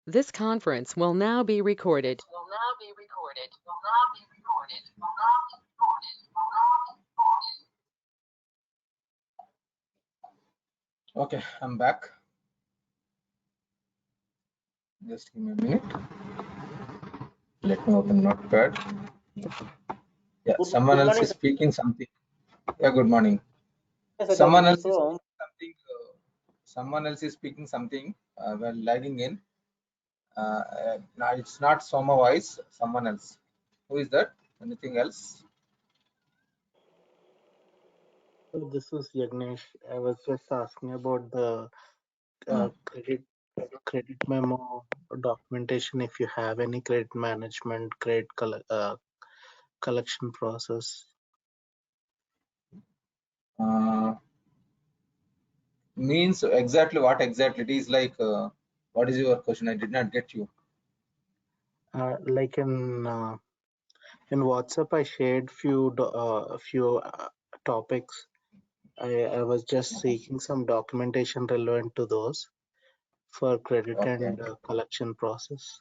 This conference will now be recorded. Okay, I'm back. Just give me a minute. Let me open Notepad. Yeah, someone else is speaking something. Yeah, good morning. Someone else is speaking something. Someone else is speaking something while lagging in. No, it's not Soma voice. Someone else. Who is that? Anything else? So this is Yagnesh. I was just asking about the credit memo documentation. If you have any credit management, collection process. Means exactly what exactly it is like. What is your question? I did not get you. Like in WhatsApp, I shared few topics. I was just seeking some documentation relevant to those for credit and collection process.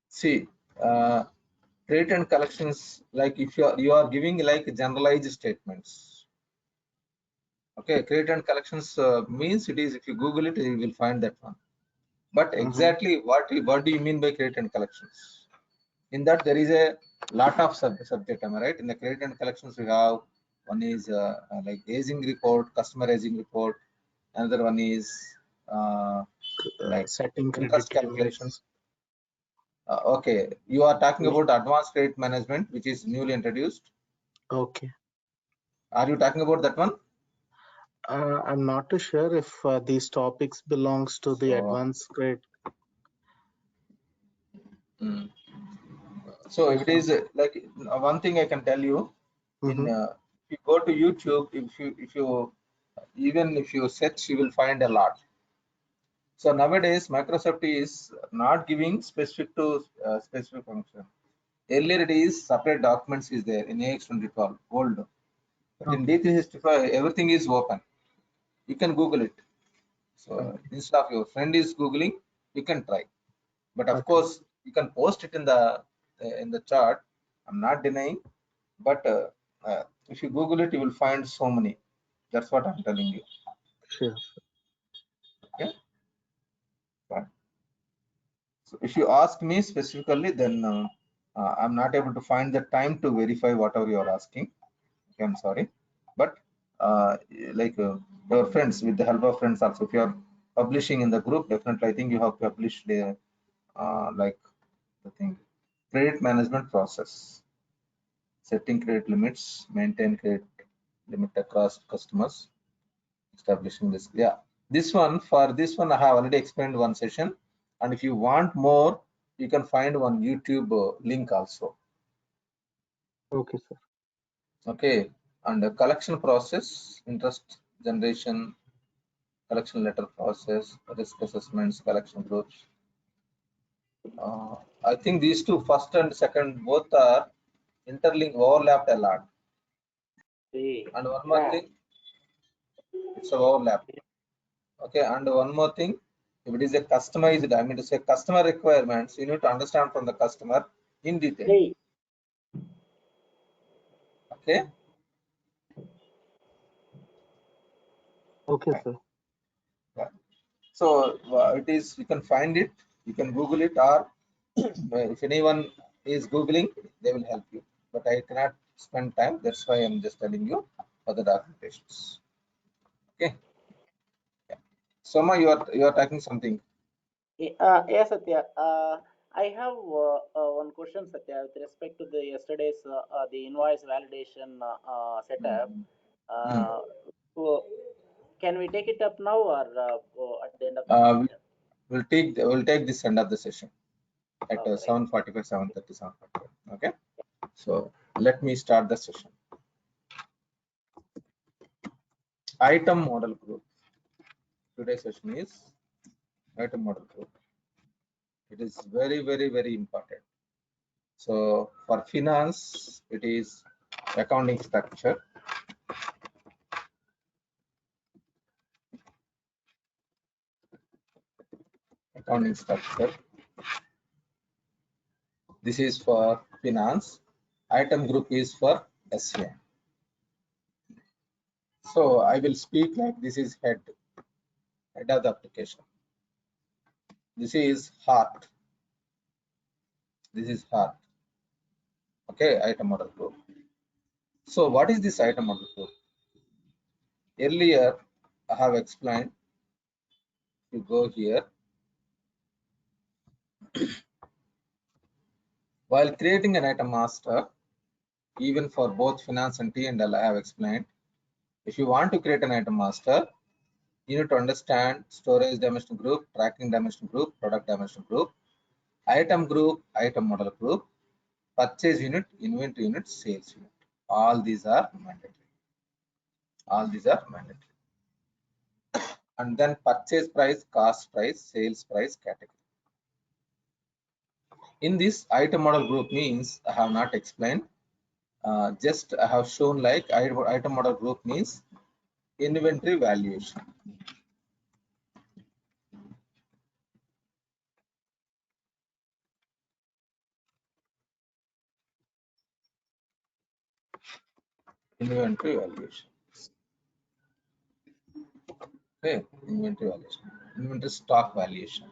See, credit and collections, like if you are giving like generalized statements. Okay, credit and collections means it is, if you Google it, you will find that one. But exactly what do you mean by credit and collections? In that there is a lot of subject, am I right? In the credit and collections we have one is like aging report, customer aging report. Another one is like setting interest credit calculations. limits. Okay, you are talking about advanced credit management, which is newly introduced. Okay. Are you talking about that one? I'm not too sure if these topics belongs to the advanced grade. So if it is like one thing I can tell you, in if you go to YouTube, if you even if you search, you will find a lot. So nowadays Microsoft is not giving specific to specific function. Earlier it is separate documents is there in AX2012 old. But in D365 everything is open. You can Google it. So instead of your friend is Googling, you can try. But of course you can post it in the chart. I'm not denying, but if you Google it, you will find so many. That's what I'm telling you. Sure. Okay. Fine. So if you ask me specifically, then I'm not able to find the time to verify whatever you are asking. Okay, I'm sorry, but like your friends, with the help of friends also, if you are publishing in the group, definitely I think you have published like the thing, credit management process, setting credit limits, maintain credit limit across customers, establishing this. Yeah, this one, for this one I have already explained one session, and if you want more, you can find one YouTube link also. Okay, sir. Okay, and the collection process, interest generation, collection letter process, risk assessments, collection groups. I think these two, first and second, both are interlinked, overlapped a lot. And one more thing, it's a overlap. Okay, and one more thing, if it is a customized, I mean to say customer requirements, you need to understand from the customer in detail. Okay. Okay, sir. Yeah. So it is, you can find it, you can Google it, or if anyone is Googling, they will help you. But I cannot spend time, that's why I'm just telling you for the documentations. Okay. Yeah. Soma, you are talking something. Yes, Satya. I have one question, Satya, with respect to the yesterday's the invoice validation setup. So can we take it up now or at the end of the session? We'll take this end of the session at 7:45, 7:30, 7:45. Okay. So let me start the session. Item model group. Today's session is item model group. It is very, very, very important. So for finance, it is accounting structure. accounting structure. This is for finance. Item group is for SCM. So I will speak like this is head of the application. This is heart. This is heart. Okay, item model group. So what is this item model group? Earlier I have explained. You go here. While creating an item master, even for both finance and T&L, I have explained. If you want to create an item master, you need to understand storage dimension group, tracking dimension group, product dimension group, item group, item model group, purchase unit, inventory unit, sales unit. All these are mandatory. All these are mandatory. And then purchase price, cost price, sales price category. In this item model group means I have not explained. Just I have shown like item model group means inventory valuation. Inventory valuation. Okay, inventory valuation. Inventory stock valuation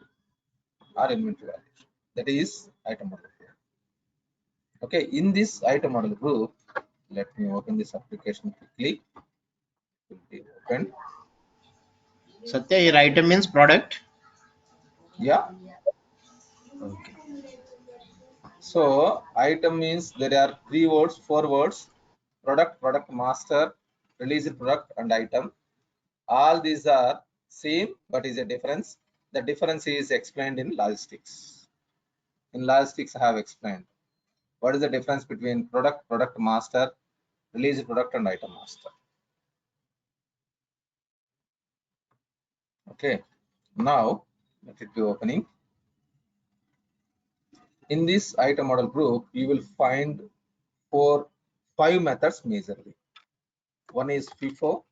or inventory valuation. That is item model group. Okay, in this item model group, let me open this application quickly. It will be open. Satya, your item means product. Yeah. Okay. So item means there are 3 words, 4 words: product, product master, released product, and item. All these are same, but is a difference. The difference is explained in logistics. In logistics, I have explained what is the difference between product, product master, released product, and item master. Okay. Now let it be opening. In this item model group, you will find 5 methods majorly. One is FIFO,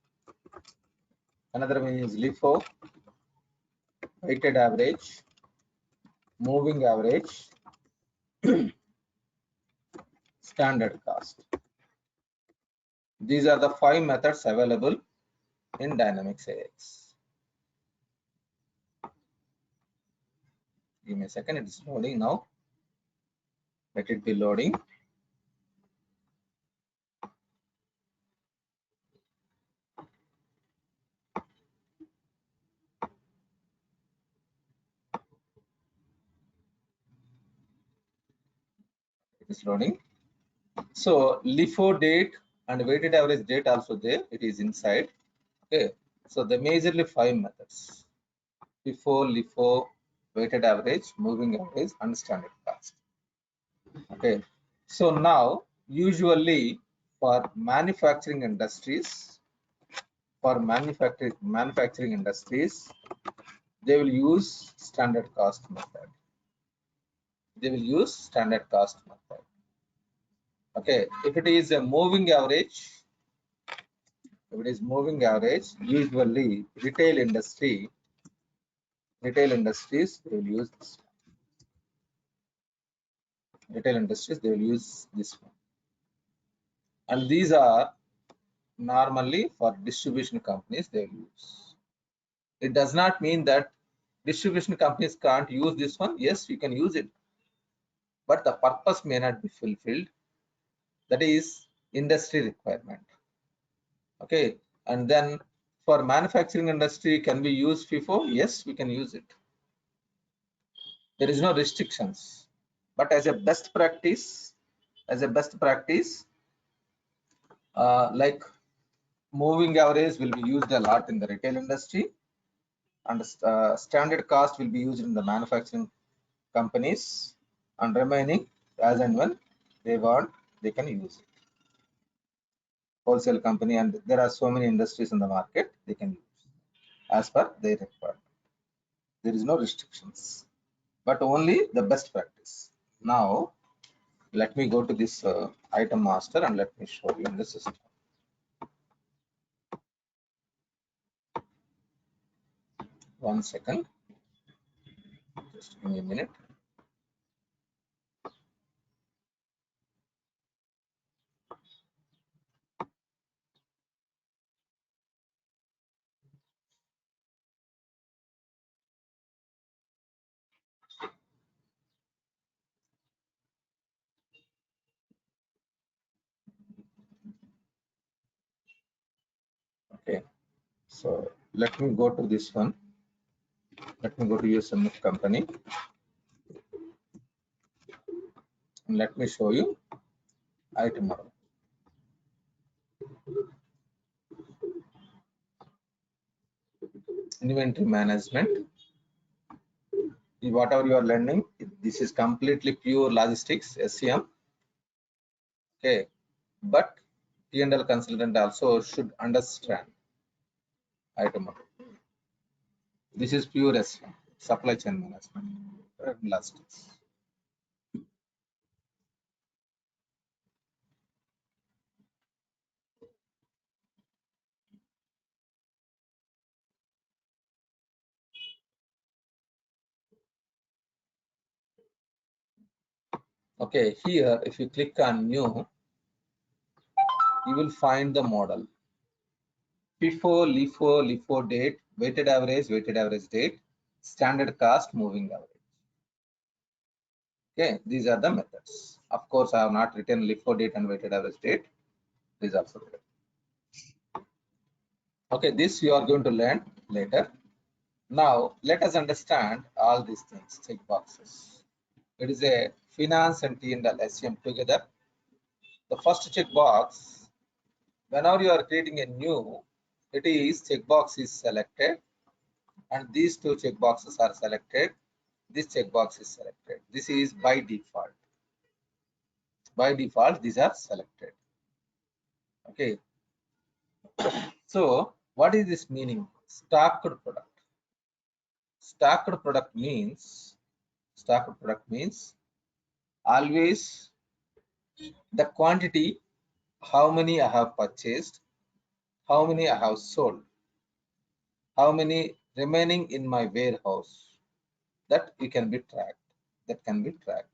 another one is LIFO, weighted average, moving average, standard cost. These are the 5 methods available in Dynamics AX. Give me a second, it is loading now. Let it be loading. It is loading. So LIFO date and weighted average date also there, it is inside. Okay, so the majorly 5 methods: FIFO, LIFO, weighted average, moving average, and standard cost. Okay, so now usually for manufacturing industries, they will use standard cost method. Okay, if it is a moving average, usually retail industries they will use this one. They will use this one. And these are normally for distribution companies they will use. It does not mean that distribution companies can't use this one. Yes, you can use it, but the purpose may not be fulfilled. That is industry requirement. Okay, and then for manufacturing industry, can we use FIFO? Yes, we can use it. There is no restrictions, but as a best practice, like moving average will be used a lot in the retail industry, and standard cost will be used in the manufacturing companies, and remaining as and when they want, they can use it. Wholesale company, and there are so many industries in the market, they can use as per their requirement. There is no restrictions, but only the best practice. Now let me go to this item master and let me show you in the system. One second. Just give me a minute. Okay, so let me go to this one. Let me go to USMF company and let me show you item model. Inventory management. Whatever you are learning, this is completely pure logistics, SCM. Okay, but P&L consultant also should understand item model. This is pure SCM, supply chain management, logistics. Okay, here if you click on new, you will find the model. FIFO, LIFO, LIFO date, weighted average date, standard cost, moving average. Okay, these are the methods. Of course, I have not written LIFO date and weighted average date. These are also there. Okay, this you are going to learn later. Now, let us understand all these things, check boxes. It is a finance and T&L SCM together. The first checkbox, whenever you are creating a new, it is checkbox is selected and these two checkboxes are selected. This checkbox is selected. This is by default. By default, these are selected. Okay. So, what is this meaning? Stocked product. Stocked product means always the quantity, how many I have purchased, how many I have sold, how many remaining in my warehouse, that you can be tracked. That can be tracked.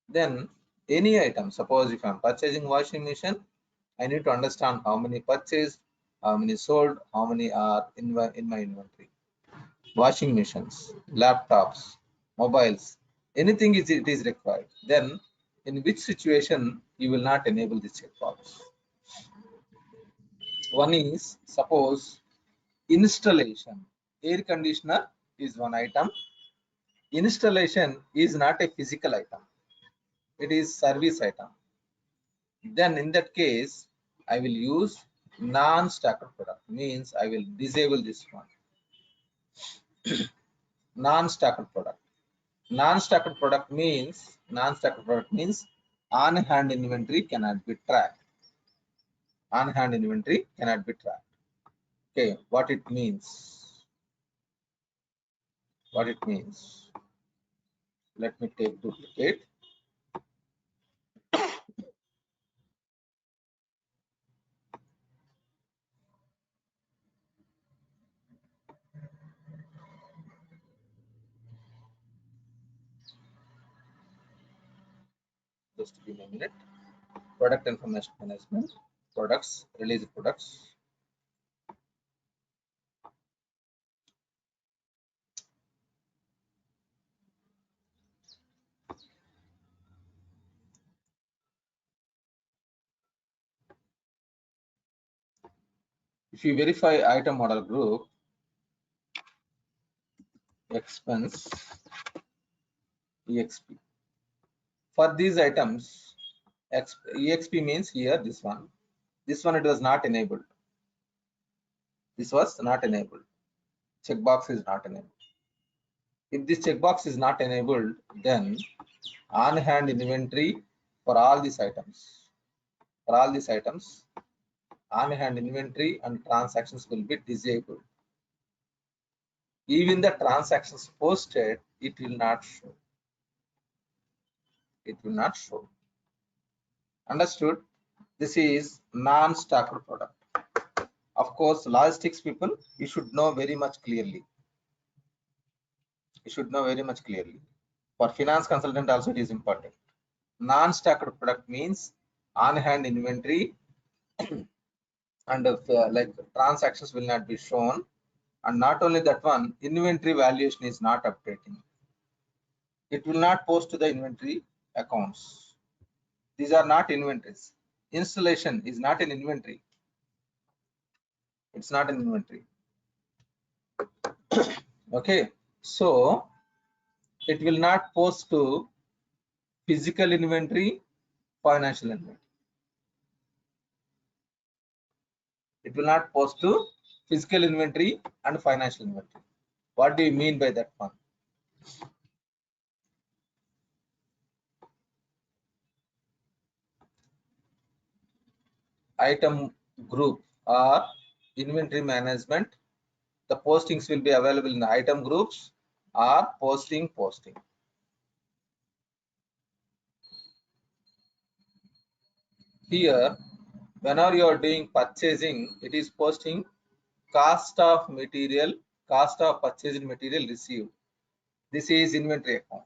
Then any item, suppose if I'm purchasing washing machine, I need to understand how many purchased, how many sold, how many are in my inventory. Washing machines, laptops, mobiles, anything it is required. Then in which situation you will not enable this checkbox? One is, suppose installation. Air conditioner is one item. Installation is not a physical item. It is service item. Then in that case, I will use non-stacked product, means I will disable this one. Non-stacked product. Non-stacked product means on-hand inventory cannot be tracked. On-hand inventory cannot be tracked. Okay, what it means? What it means? Let me take duplicate. Just give me a minute. Product information management, products, release products. If you verify item model group, expense, EXP. For these items, EXP means here this one. This one it was not enabled. This was not enabled. Checkbox is not enabled. If this checkbox is not enabled, then on-hand inventory for all these items. For all these items, on-hand inventory and transactions will be disabled. Even the transactions posted, it will not show. It will not show. Understood? This is non-stacked product. Of course, logistics people, you should know very much clearly. You should know very much clearly. For finance consultant also it is important. Non-stacked product means on-hand inventory and like transactions will not be shown, and not only that one, inventory valuation is not updating. It will not post to the inventory accounts. These are not inventories. Installation is not an inventory. It's not an inventory. Okay, so it will not post to physical inventory, financial inventory. It will not post to physical inventory and financial inventory. What do you mean by that one? Item group or inventory management. The postings will be available in the item groups or posting. Here, whenever you are doing purchasing, it is posting cost of material, cost of purchased material received. This is inventory account.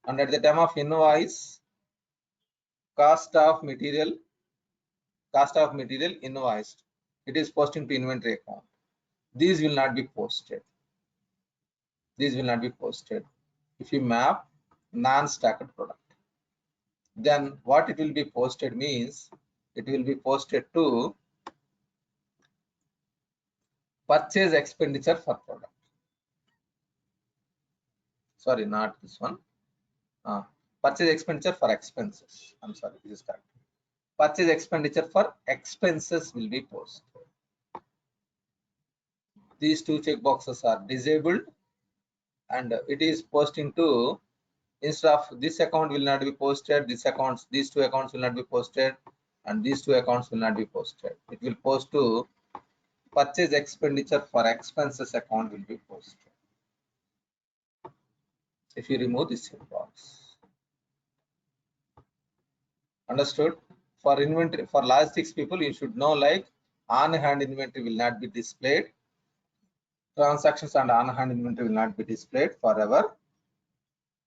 And at the time of invoice, cost of material invoiced, it is posting to inventory account. These will not be posted. These will not be posted. If you map non-stacked product, then what it will be posted means it will be posted to purchase expenditure for product. Sorry, not this one. Purchase expenditure for expenses. I'm sorry, this is correct. Purchase expenditure for expenses will be posted. These two check boxes are disabled, and it is posting to, instead of this account will not be posted, these two accounts will not be posted, and these two accounts will not be posted. It will post to purchase expenditure for expenses account will be posted. If you remove this checkbox. Understood? For inventory, for logistics people, you should know like on-hand inventory will not be displayed. Transactions and on-hand inventory will not be displayed forever.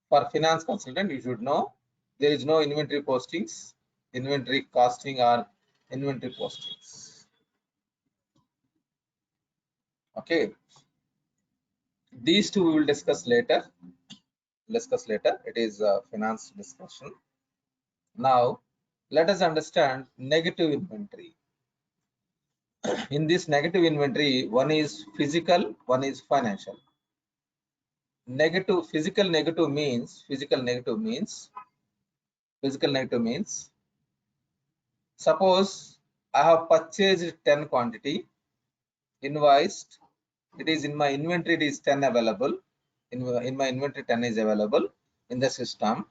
For finance consultant, you should know there is no inventory postings, inventory costing or inventory postings. Okay. These two we will discuss later. It is a finance discussion. Now, let us understand negative inventory. In this negative inventory, one is physical, one is financial. Physical negative means suppose I have purchased 10 quantity, invoiced, it is in my inventory, it is 10 available. In my inventory 10 is available in the system.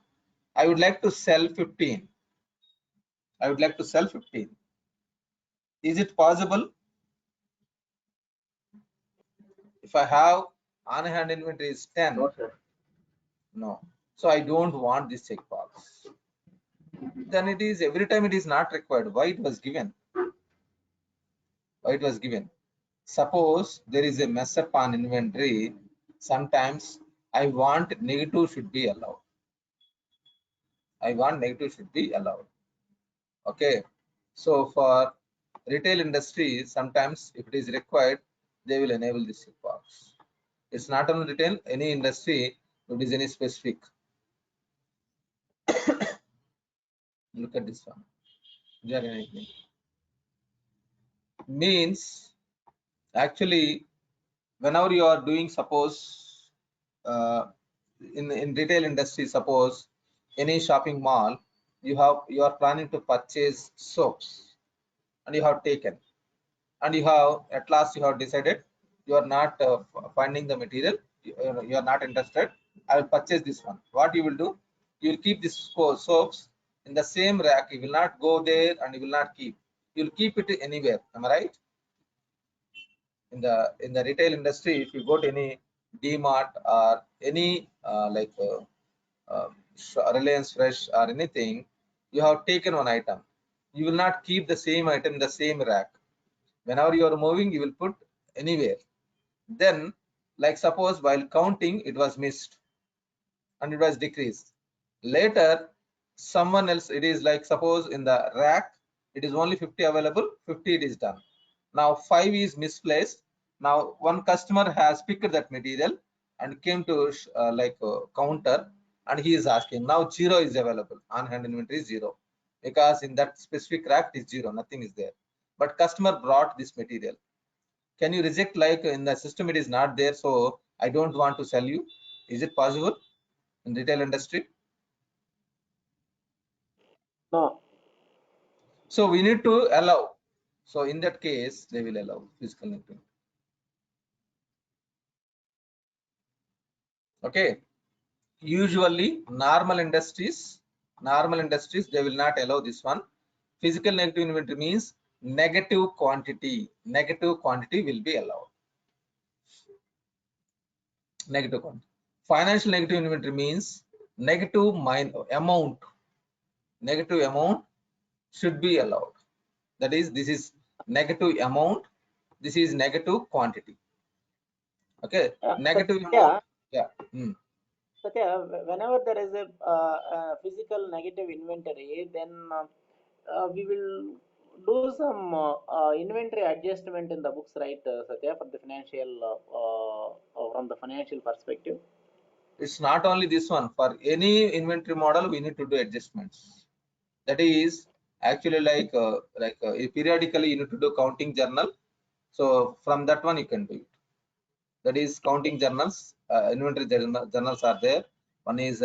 I would like to sell 15. Is it possible? If I have on hand inventory is 10. No, sir. No. So I don't want this checkbox. Then it is every time it is not required. Why it was given? Suppose there is a mess up on inventory. Sometimes I want negative should be allowed. Okay. So for retail industry, sometimes if it is required, they will enable this checkbox. It's not only retail, any industry, if it is any specific. Look at this one. Means actually whenever you are doing, suppose in retail industry, suppose any shopping mall, you are planning to purchase soaps and you have taken, and you have at last you have decided you are not finding the material, you are not interested. I will purchase this one. What you will do, you will keep this soaps in the same rack. You will not go there and you will not keep, you will keep it anywhere. Am I right? In the retail industry, if you go to any DMart or any Reliance Fresh or anything, you have taken one item, you will not keep the same item in the same rack. Whenever you are moving, you will put anywhere. Then like suppose while counting it was missed and it was decreased. Later someone else, it is like suppose in the rack it is only 50 available, 50 it is done. Now 5 is misplaced. Now one customer has picked that material and came to counter, and he is asking now 0 is available, on hand inventory is 0, because in that specific rack is 0, nothing is there, but customer brought this material. Can you reject like in the system it is not there, so I don't want to sell you? Is it possible in retail industry? No. So we need to allow. So in that case they will allow physical negative. Okay, usually normal industries they will not allow this one. Physical negative inventory means negative quantity will be allowed. Negative quantity. Financial negative inventory means negative amount should be allowed. That is, this is negative amount, this is negative quantity. Okay, negative amount. Yeah. Satya, whenever there is a physical negative inventory, then we will do some inventory adjustment in the books, right, Satya, for the financial from the financial perspective. It's not only this one. For any inventory model, we need to do adjustments. That is actually periodically you need to do counting journal. So from that one you can do it. That is counting journals, inventory journals are there. One is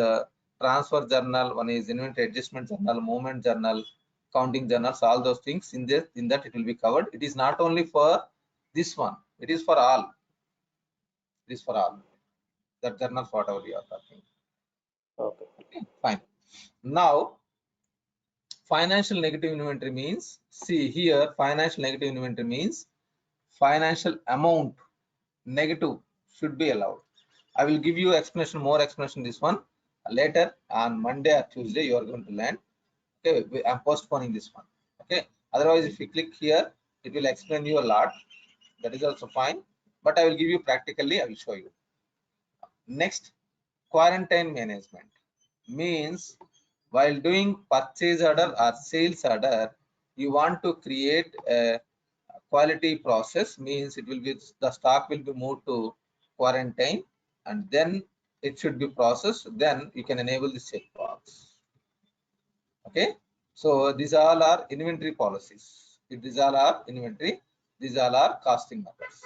transfer journal, one is inventory adjustment journal, movement journal, counting journals, all those things in that it will be covered. It is not only for this one, it is for all. It is for all. That journals, whatever you are talking. Okay. Okay, fine. Now financial negative inventory means, see here, financial negative inventory means financial amount negative should be allowed. I will give you explanation, more explanation this one later on Monday or Tuesday you are going to learn. Okay, I'm postponing this one. Okay, otherwise if you click here it will explain you a lot, that is also fine, but I will give you practically, I will show you. Next, quarantine management means while doing purchase order or sales order, you want to create a quality process, means it will be, the stock will be moved to quarantine and then it should be processed, then you can enable this checkbox. Okay, so these all are inventory policies. These all are inventory, these all are costing numbers.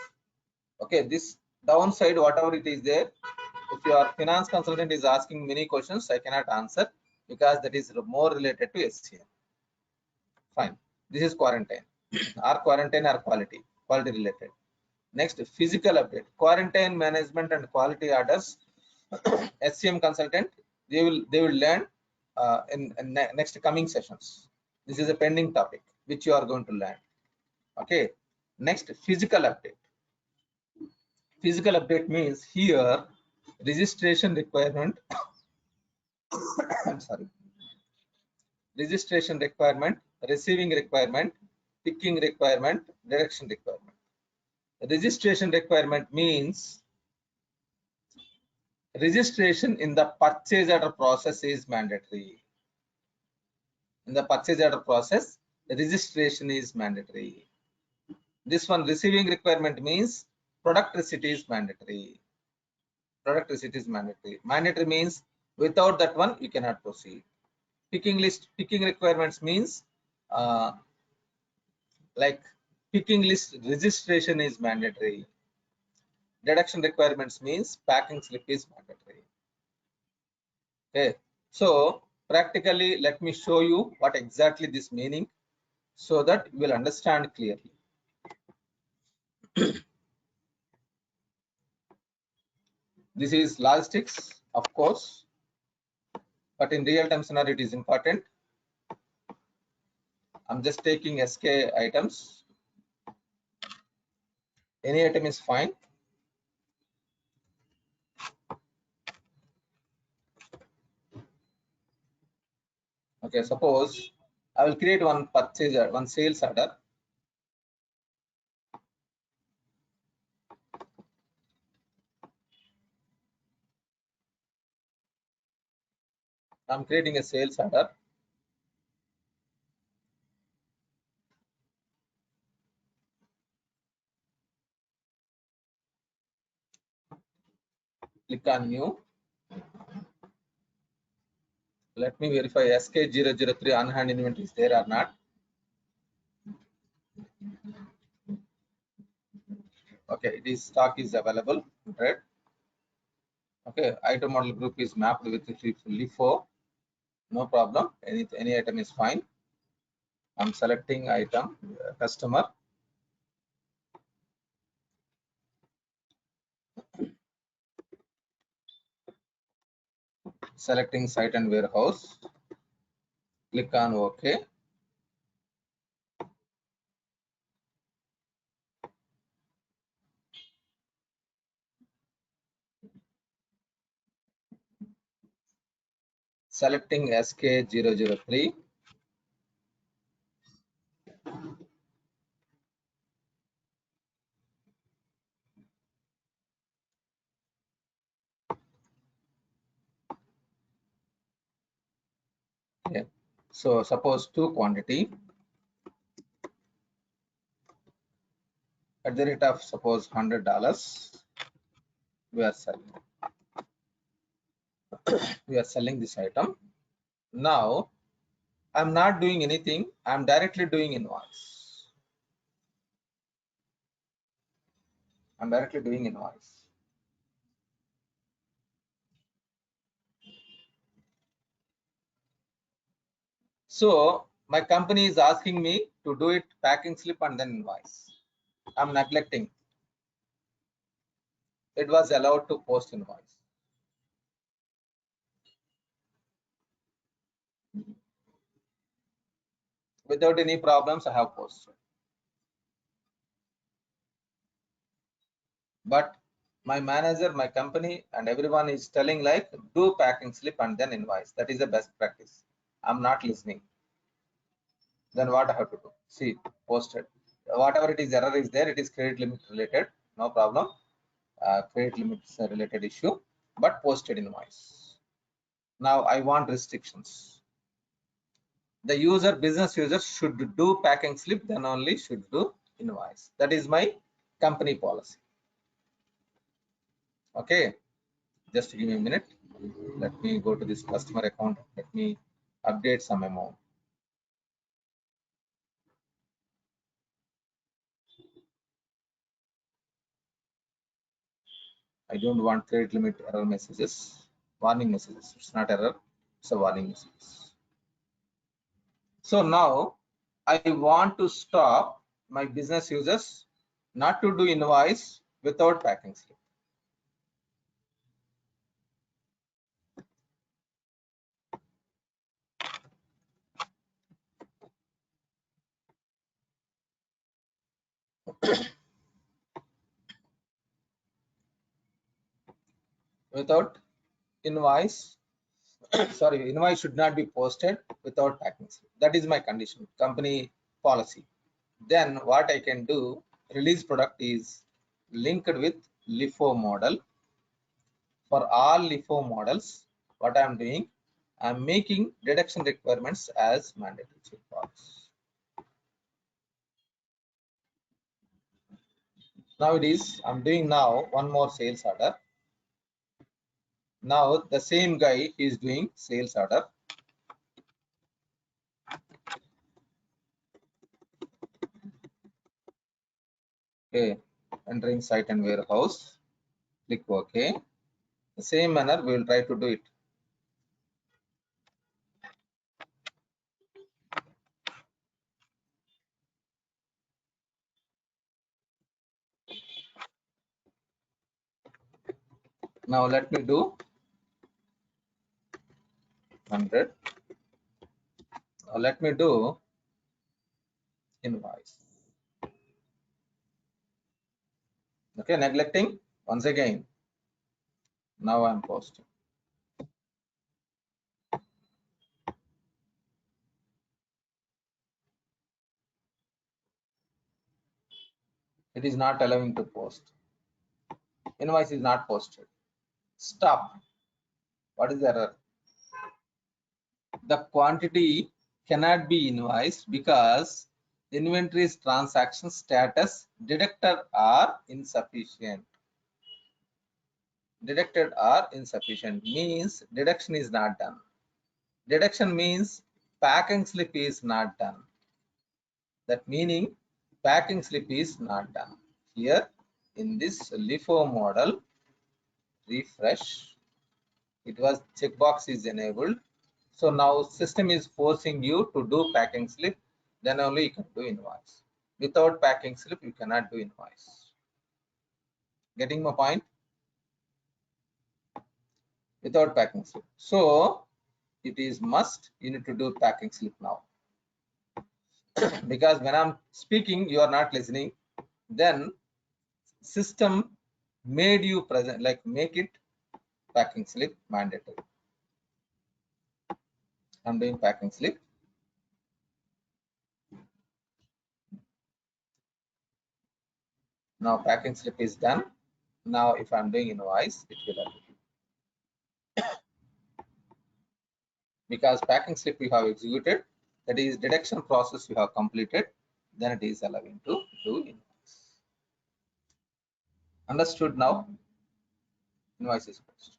Okay, this downside, whatever it is there, if your finance consultant is asking many questions, I cannot answer because that is more related to SCM. Fine, this is quarantine or quarantine or quality related. Next, physical update, quarantine management and quality orders. SCM consultant, they will learn in next coming sessions. This is a pending topic which you are going to learn. Okay, next, physical update. Physical update means here registration requirement I'm sorry, registration requirement, receiving requirement, picking requirement, direction requirement. Registration requirement means registration in the purchase order process is mandatory. In the purchase order process, registration is mandatory. This one, receiving requirement, means product receipt is mandatory. Product receipt is mandatory. Mandatory means without that one you cannot proceed. Picking requirements means like picking list registration is mandatory. Deduction requirements means packing slip is mandatory. Okay, so practically let me show you what exactly this meaning so that you will understand clearly. This is logistics, of course, but in real time scenario it is important. I'm just taking SK items. Any item is fine. Okay, suppose I will create one purchase order, one sales order. I'm creating a sales order. Click on new. Let me verify SK003 on hand inventory is there or not. Okay, it is stock is available, right? Okay, item model group is mapped with LIFO. No problem. Any item is fine. I'm selecting item customer. Selecting site and warehouse. Click on OK. Selecting SK003. Okay. So suppose 2 quantity at the rate of suppose $100 we are selling. We are selling this item. Now I'm not doing anything. I'm directly doing invoice. I'm directly doing invoice. So my company is asking me to do it packing slip and then invoice. I'm neglecting. It was allowed to post invoice. Without any problems, I have posted. But my manager, my company, and everyone is telling like do packing slip and then invoice. That is the best practice. I'm not listening. Then what I have to do? See, posted. Whatever it is error is there, it is credit limit related. No problem. Credit limits related issue, but posted invoice. Now I want restrictions. The user, business user should do packing slip, then only should do invoice. That is my company policy. Okay, just give me a minute. Let me go to this customer account. Let me update some amount. I don't want credit limit error messages, warning messages. It's not error, it's a warning message. So now I want to stop my business users not to do invoice without packing slip. Without invoice, sorry, invoice should not be posted without packing slip. That is my condition, company policy. Then what I can do, release product is linked with LIFO model. For all LIFO models, what I'm doing, I'm making deduction requirements as mandatory checkbox. Now it is, I'm doing now one more sales order. Now the same guy is doing sales order. Okay, entering site and warehouse. Click OK. The same manner we will try to do it. Now let me do 100. Now let me do invoice. Okay, neglecting once again. Now I'm posting. It is not allowing to post. Invoice is not posted. Stop. What is the error? the quantity cannot be invoiced because inventory's transaction status deducted are insufficient. Deducted are insufficient means deduction is not done. Deduction means packing slip is not done. That meaning packing slip is not done. Here in this LIFO model, refresh, it was checkbox is enabled. So now system is forcing you to do packing slip, then only you can do invoice. Without packing slip, you cannot do invoice. Getting my point? Without packing slip. So it is must you need to do packing slip now. Because when I'm speaking, you are not listening. Then system made you present, like make it packing slip mandatory. I'm doing packing slip. Now packing slip is done. Now if I'm doing invoice, it will appear. Because packing slip we have executed, that is deduction process we have completed, then it is allowing to do invoice. Understood now? Invoice is closed.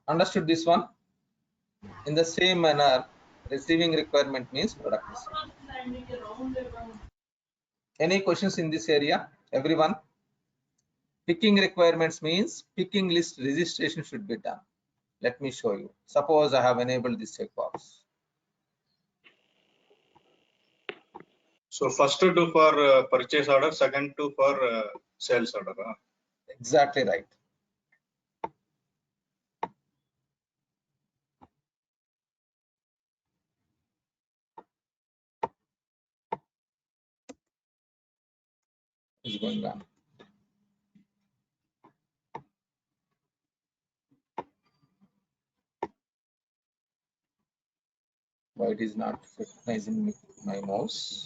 Understood this one? In the same manner, receiving requirement means product receipt. Any questions in this area? Everyone? Picking requirements means picking list registration should be done. Let me show you. Suppose I have enabled this checkbox. So first to do for purchase order, second to for sales order. Exactly right. Is going on. Why it is not recognizing my mouse?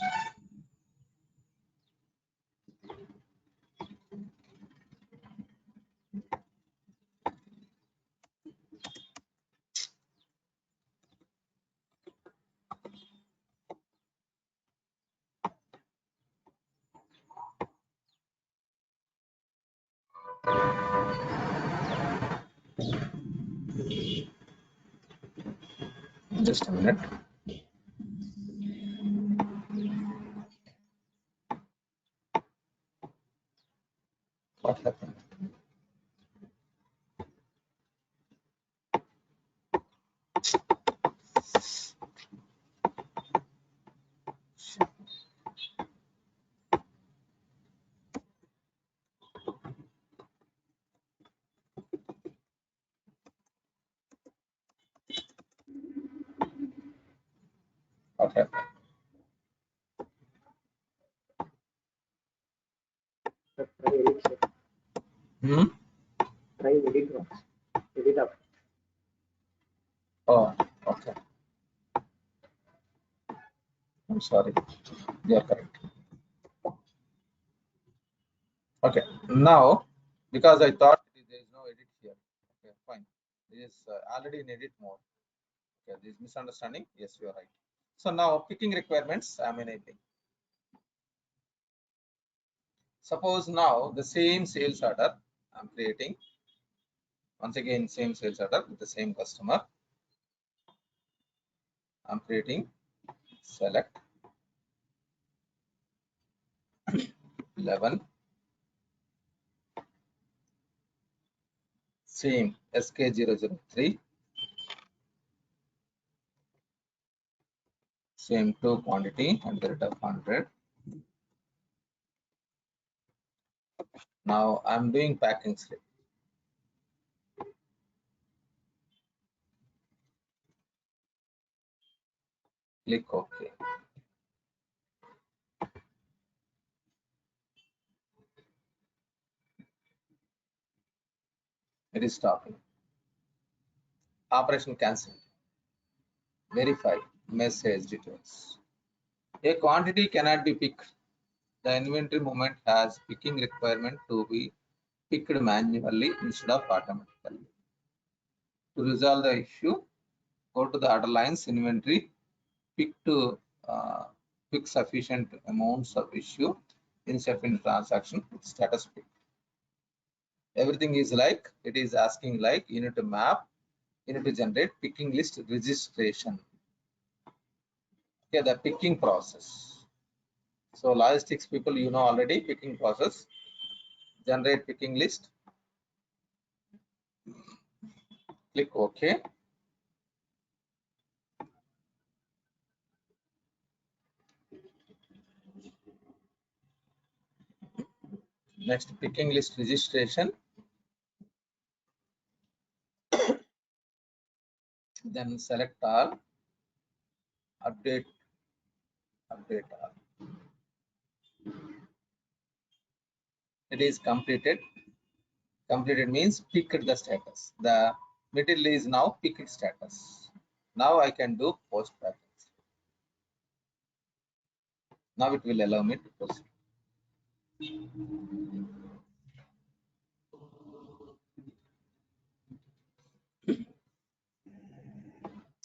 Just a minute. What happened? What happened? Hmm? Try edit once. Edit up. Oh, okay. I'm sorry. You are correct. Okay. Now, because I thought there is no edit here. Okay, fine. This is already in edit mode. Okay, this misunderstanding. Yes, you are right. So now picking requirements I'm enabling. Suppose now the same sales order I'm creating. Once again, same sales order with the same customer. I'm creating select 11, same SK003, same to quantity at the rate of 100. Now I'm doing packing slip. Click OK. It is stopping. Operation cancelled. Verify message details. A quantity cannot be picked. The inventory movement has picking requirement to be picked manually instead of automatically. To resolve the issue, go to the order lines inventory, pick sufficient amounts of issue in certain transaction with status pick. Everything is like, it is asking like you need to map, you need to generate picking list registration. Okay, the picking process. So logistics people, you know already picking process. Generate picking list. Click OK. Next, picking list registration. Then select all. Update all. It is completed. Completed means picked the status. The material is now picked status. Now I can do post package. Now it will allow me to proceed.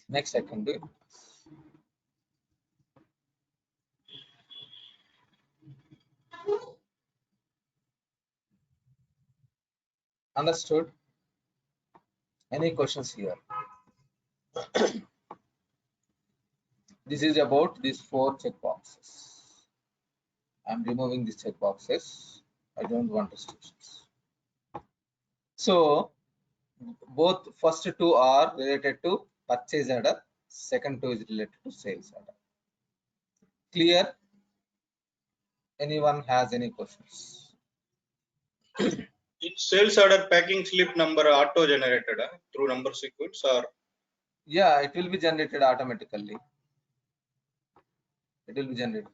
Next I can do it. Understood? Any questions here? This is about these 4 checkboxes. I'm removing these checkboxes. I don't want restrictions. So both first 2 are related to purchase order, second 2 is related to sales order. Clear? Anyone has any questions? Each sales order packing slip number auto generated through number sequence, or Yeah, it will be generated automatically. It will be generated.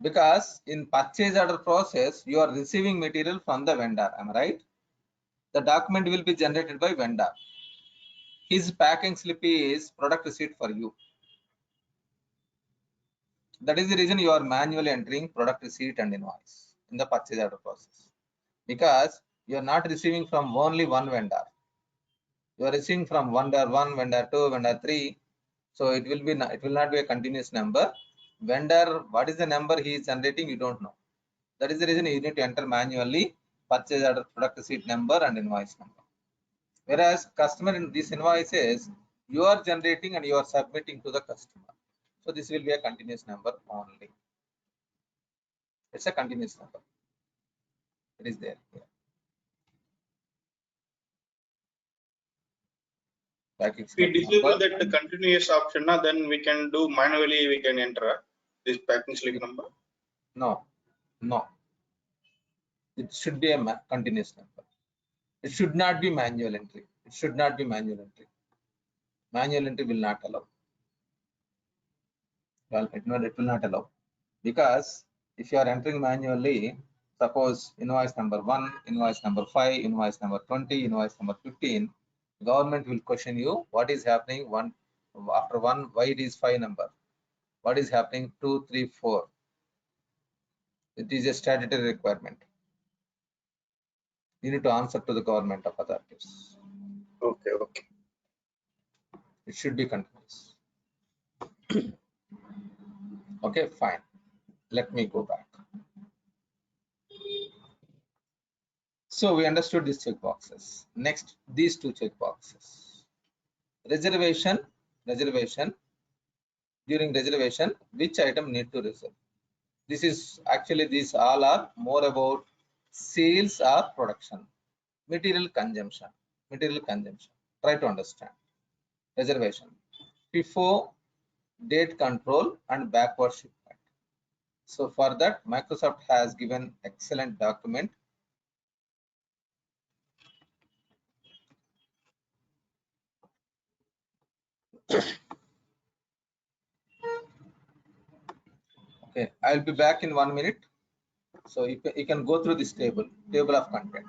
Because in purchase order process, you are receiving material from the vendor. Am I right? The document will be generated by vendor. His packing slip is product receipt for you. That is the reason you are manually entering product receipt and invoice in the purchase order process. Because you are not receiving from only one vendor. You are receiving from vendor 1, vendor 2, vendor 3. So it will not be a continuous number. Vendor, what is the number he is generating, you don't know. That is the reason you need to enter manually purchase order, product receipt number and invoice number. Whereas customer in these invoices, you are generating and you are submitting to the customer. So this will be a continuous number only. It's a continuous number. It is there. Yeah. if we disable that continuous option, then we can do manually, we can enter this packing slip number. No. It should be a continuous number. It should not be manual entry. It should not be manual entry. Manual entry will not allow. Well, it will not allow. Because if you are entering manually, suppose invoice number 1, invoice number 5, invoice number 20, invoice number 15, government will question you what is happening after 1, why it is 5 number, what is happening 2, 3, 4. It is a statutory requirement. You need to answer to the government of authorities. Okay. It should be continuous. Okay, fine. Let me go back. So we understood these checkboxes. Next, these 2 checkboxes. Reservation. During reservation, which item need to reserve? This is actually, these all are more about sales or production. Material consumption. Try to understand. Reservation. FIFO, date control and backward shipment. So for that, Microsoft has given excellent document. Okay, I'll be back in 1 minute. So you can go through this table of content.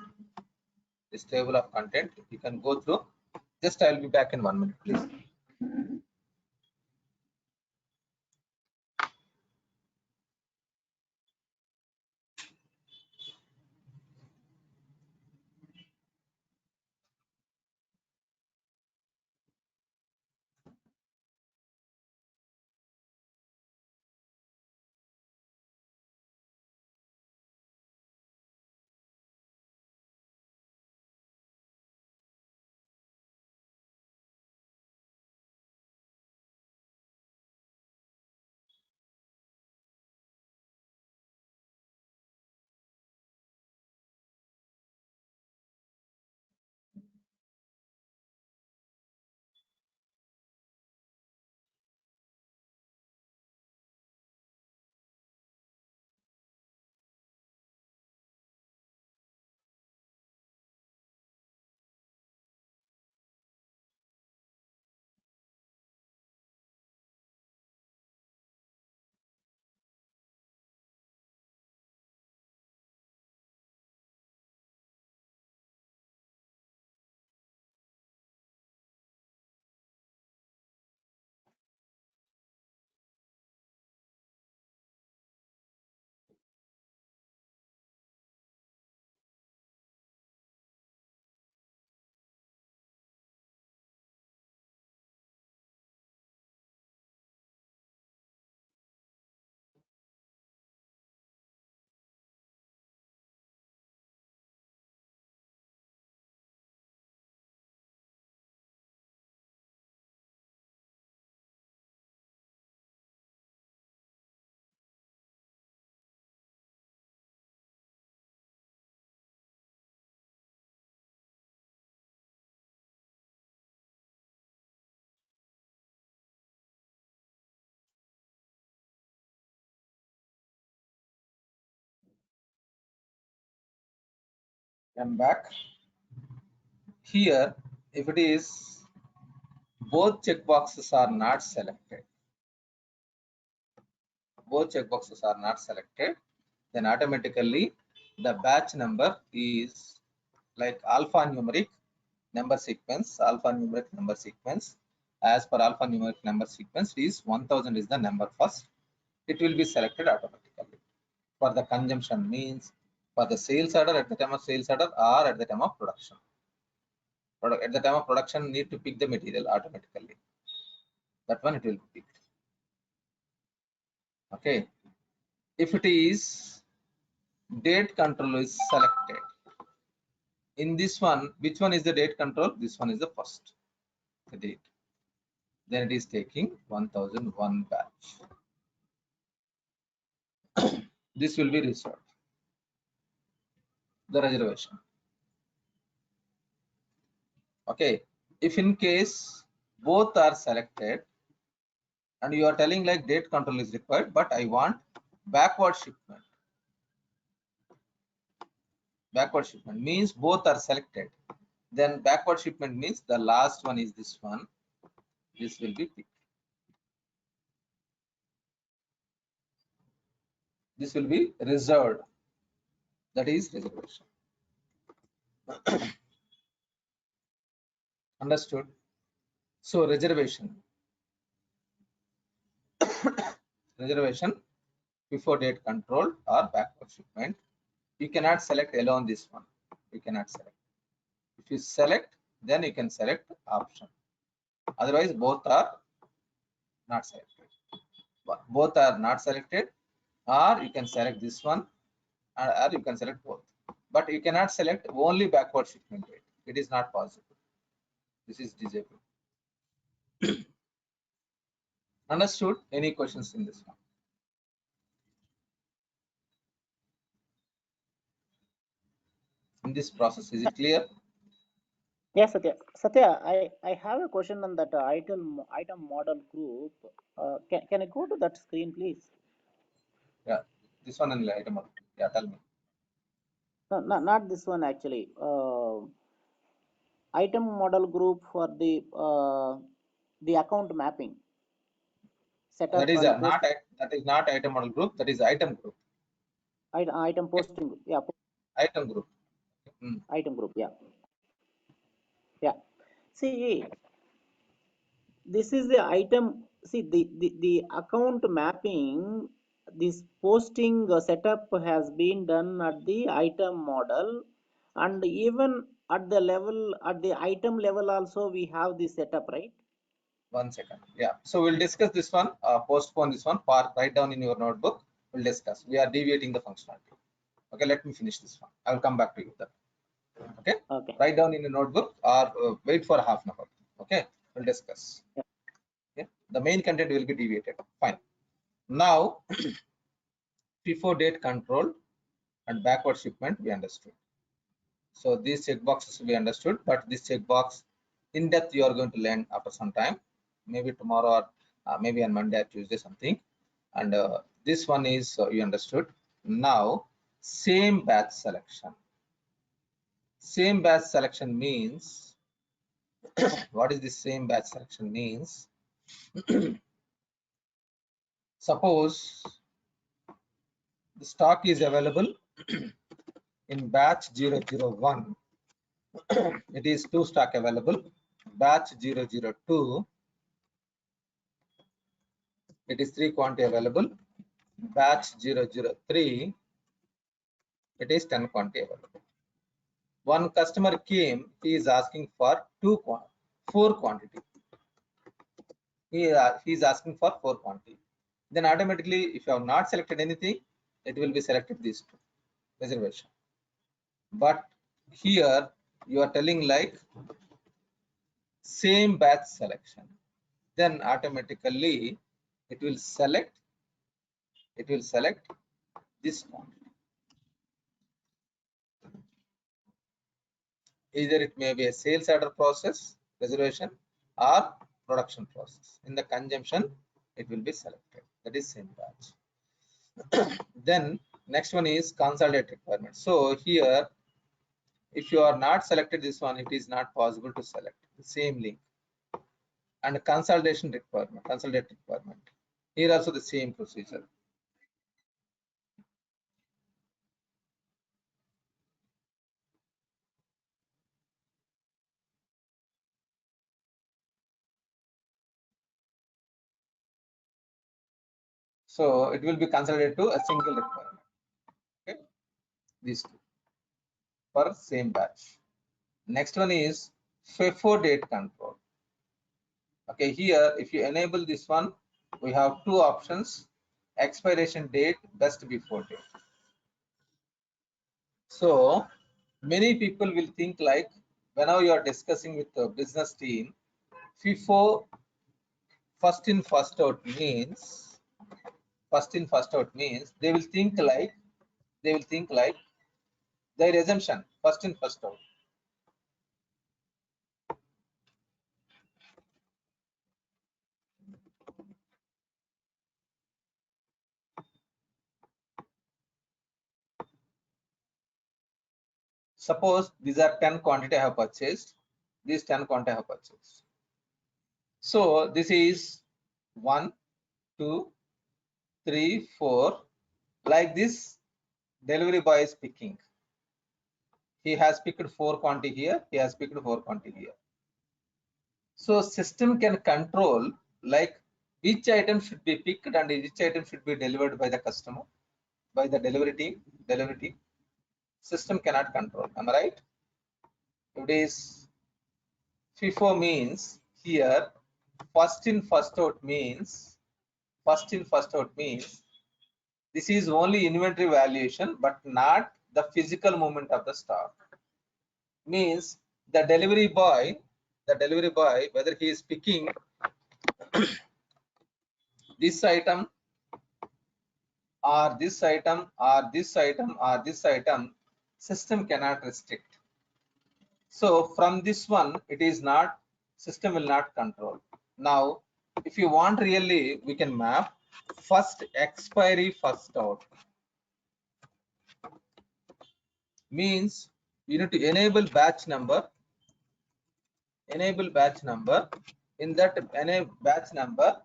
This table of content you can go through. Just I'll be back in 1 minute, please. I'm back. Here, if it is both checkboxes are not selected, then automatically the batch number is like alphanumeric number sequence. As per alphanumeric number sequence is 1000 is the number first. It will be selected automatically. For the consumption means for the sales order at the time of sales order or at the time of production. At the time of production need to pick the material automatically. That one it will be picked. Okay. If it is date control is selected. In this one, which one is the date control? This one is the first, the date. Then it is taking 1001 batch. This will be reserved. The reservation. Okay. If in case both are selected and you are telling like date control is required, but I want backward shipment. Backward shipment means both are selected. Then backward shipment means the last one is this one. This will be picked. This will be reserved. That is reservation. Understood? So reservation. Reservation before date control or backward shipment. You cannot select alone this one. You cannot select. If you select, then you can select option. Otherwise, both are not selected. Both are not selected, or you can select this one, or you can select both. But you cannot select only backward shipment date. It is not possible. This is disabled. Understood? Any questions in this one? In this process, is it clear? Yes, Satya. Satya, I have a question on that item model group. Can I go to that screen, please? Yeah, this one and item model. Yeah, tell me. No, not this one actually. Item model group for the account mapping setup That is and post. that is not item model group. That is item group. Item posting. Yeah. Item group. Item group. Yeah. Yeah. See, this is the item. See, the account mapping. This posting setup has been done at the item model, and even at the item level also we have the setup, right? 1 second. Yeah. So we'll discuss this one. Postpone this one. Write down in your notebook. We'll discuss. We are deviating the functionality. Okay. Let me finish this one. I will come back to you then. Okay. Okay. Write down in your notebook or wait for half an hour. Okay. We'll discuss. Yeah. Okay. The main content will be deviated. Fine. Now, before date control and backward shipment we understood. So these checkboxes we understood, but this checkbox in depth you are going to learn after some time, maybe tomorrow or maybe on Monday or Tuesday something. And this one is you understood. Now same batch selection. Same batch selection means what is this same batch selection means? Suppose the stock is available in batch 001. It is 2 stock available. Batch 002, it is 3 quantity available. Batch 003, it is 10 quantity available. One customer came, he is asking for 4 quantity. He is asking for 4 quantity. Then automatically, if you have not selected anything, it will be selected these 2 reservation. But here you are telling like same batch selection. Then automatically it will select this quantity. Either it may be a sales order process reservation or production process. In the consumption, it will be selected. That is same batch. Then next one is consolidate requirement. So here if you are not selected this one, it is not possible to select the same link. And consolidate requirement. Here also the same procedure. So it will be consolidated to a single requirement. Okay, these two for same batch. Next one is FIFO date control. Okay, here if you enable this one, we have two options: expiration date, best before date. So many people will think like, whenever you are discussing with the business team, FIFO, first in first out means they will think like their assumption first in first out. Suppose these are 10 quantity I have purchased. These 10 quantity I have purchased. So this is 1, 2, 3, 4. Like this, delivery boy is picking. He has picked 4 quantity here. He has picked 4 quantity here. So system can control like which item should be picked and which item should be delivered by the customer, by the delivery team. System cannot control. Am I right? It is FIFO means here first in first out means this is only inventory valuation but not the physical movement of the stock. Means the delivery boy whether he is picking this item or this item or this item or this item, system cannot restrict. So from this one, it is not, system will not control. Now if you want, really we can map first expiry first out. Means you need to enable batch number. In that enable batch number,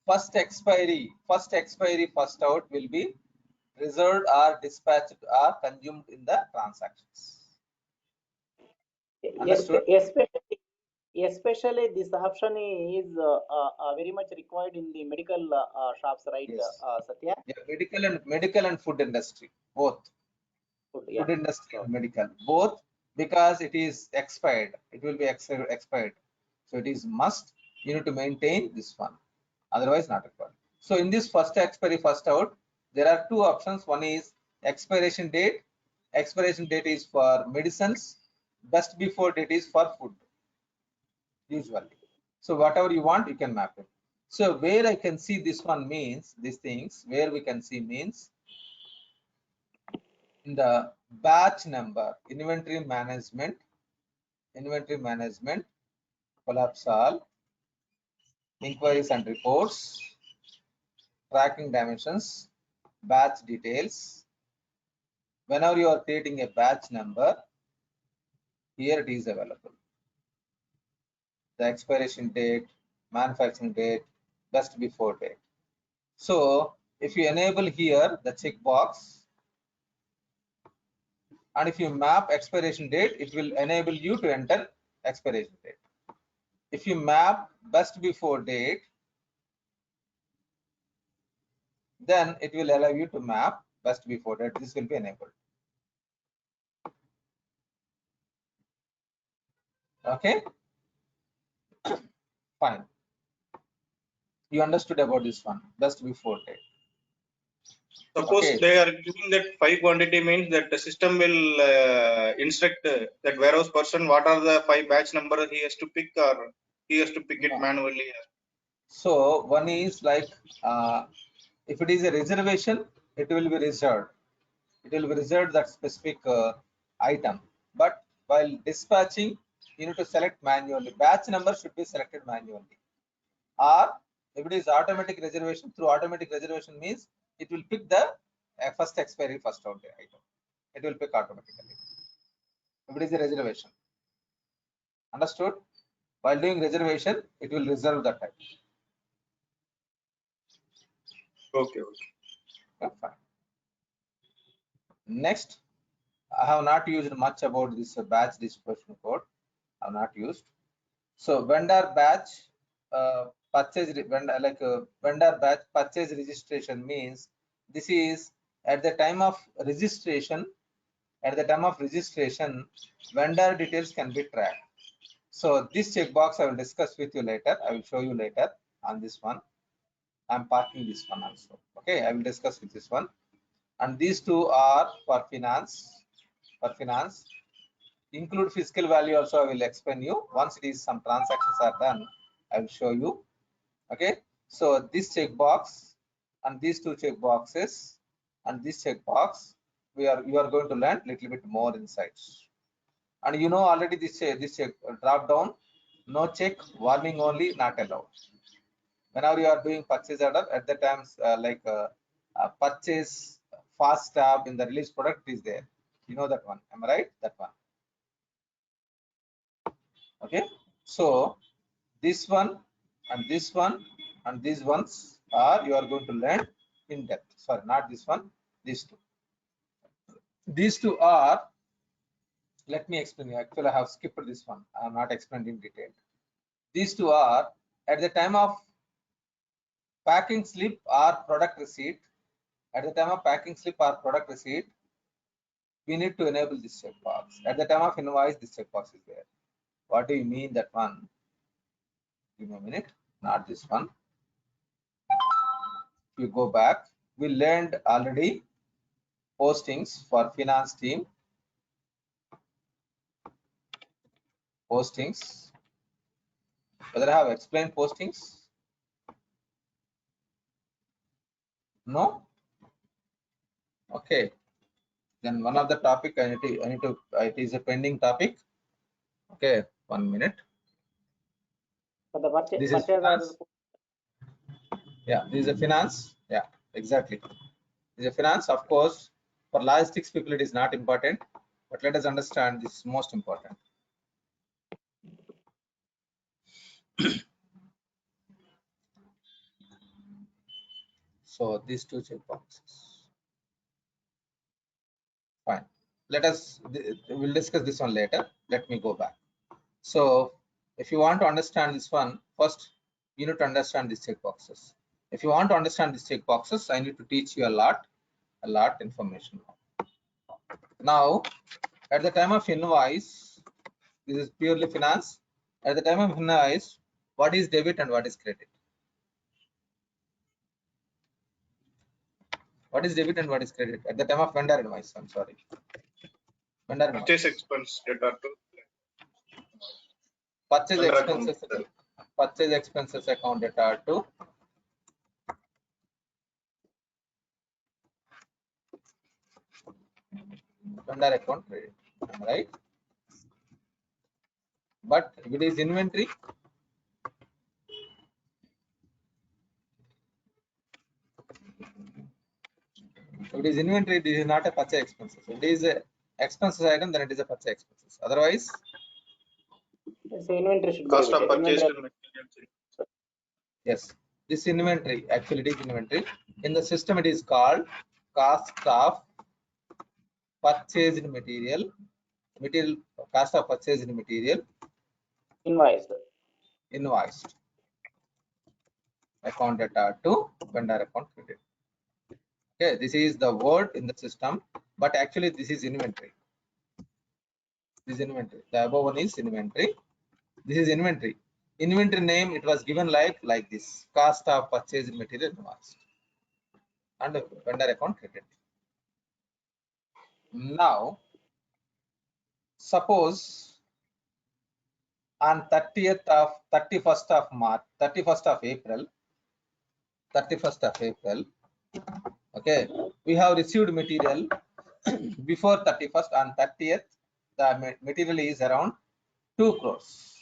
first expiry first out will be reserved or dispatched or consumed in the transactions. Understood? Especially this option is very much required in the medical shops, right? Yes. Satya? Yeah, medical and food industry, both. Yeah. Food industry and medical, both, because it is expired. It will be expired. So it is must, you need to maintain this one. Otherwise not required. So in this first expiry first out, there are two options. One is expiration date. Expiration date is for medicines. Best before date is for food. Usually. So whatever you want, you can map it. So where I can see this one means these things, where we can see means in the batch number, inventory management, collapse all, inquiries and reports, tracking dimensions, batch details. Whenever you are creating a batch number, here it is available. The expiration date, manufacturing date, best before date. So if you enable here the checkbox, and if you map expiration date, it will enable you to enter expiration date. If you map best before date, then it will allow you to map best before date. This will be enabled. Okay, fine. You understood about this one, best before date. Suppose Okay. they are giving that 5 quantity, means that the system will instruct that warehouse person what are the 5 batch number he has to pick, or he has to pick it manually. So one is like if it is a reservation, it will be reserved. It will be reserved that specific item. But while dispatching, you need to select manually. Batch number should be selected manually. Or if it is automatic reservation, through automatic reservation means it will pick the first expiry first out item. It will pick automatically. if it is a reservation. Understood? While doing reservation, it will reserve the time. Okay. Okay, fine. Next, I have not used much about this batch distribution code. I have not used. So vendor batch vendor batch purchase registration means this is at the time of registration. At the time of registration, vendor details can be tracked. So this checkbox I will discuss with you later. I will show you later on this one. I'm parking this one also. Okay, I will discuss with this one. And these two are for finance. For finance, include fiscal value also I will explain you. Once it is some transactions are done, I will show you. Okay, so this checkbox and these two checkboxes and this checkbox, you are going to learn little bit more insights. And you know already this check drop down, no check, warning only, not allowed. Whenever you are doing purchase order, at the times purchase fast tab in the release product is there. You know that one, am I right? That one. Okay, so this one and this one and these ones are you are going to learn in depth. Sorry, not this one, these two. These two are, let me explain you. Actually, I have skipped this one. I am not explained in detail. These two are at the time of packing slip or product receipt. At the time of packing slip or product receipt, we need to enable this checkbox. At the time of invoice, this checkbox is there. What do you mean that one? Give me a minute. Not this one. If you go back, we learned already postings for finance team. Postings. Whether I have explained postings? No. Okay. Then one of the topic I need to it is a pending topic. Okay, 1 minute. For the This is purchase order. finance. Yeah, this is a finance. Yeah, exactly. This is a finance. Of course, for logistics people it is not important, but let us understand this is most important. So these two checkboxes. Fine. We'll discuss this one later. Let me go back. So if you want to understand this one, first you need to understand these checkboxes. If you want to understand these checkboxes, I need to teach you a lot information. Now, at the time of invoice, this is purely finance. At the time of invoice, what is debit and what is credit? What is debit and what is credit? At the time of vendor invoice, I'm sorry. Vendor invoice. Purchase expense data to Purchase vendor expenses. account. Purchase expenses account data to vendor account credit, right? But if it is inventory, if it is inventory, this is not a purchase expenses. If it is a expenses item, then it is a purchase expenses. Otherwise, So inventory should be Cost of debited. purchased Inventory. materials. yes, this inventory, actually it is inventory. In the system, it is called cost of purchased material, cost of purchased material Invoice. invoiced. Account data to vendor account credit. Okay, this is the word in the system, but actually this is inventory. This is inventory. The above one is inventory. This is inventory. Inventory name it was given like this: cost of purchased material invoiced and vendor account credit. Now, suppose on 31st of March, 31st of April, 31st of April. Okay, we have received material before 31st. On 30th, the material is around 2 crores.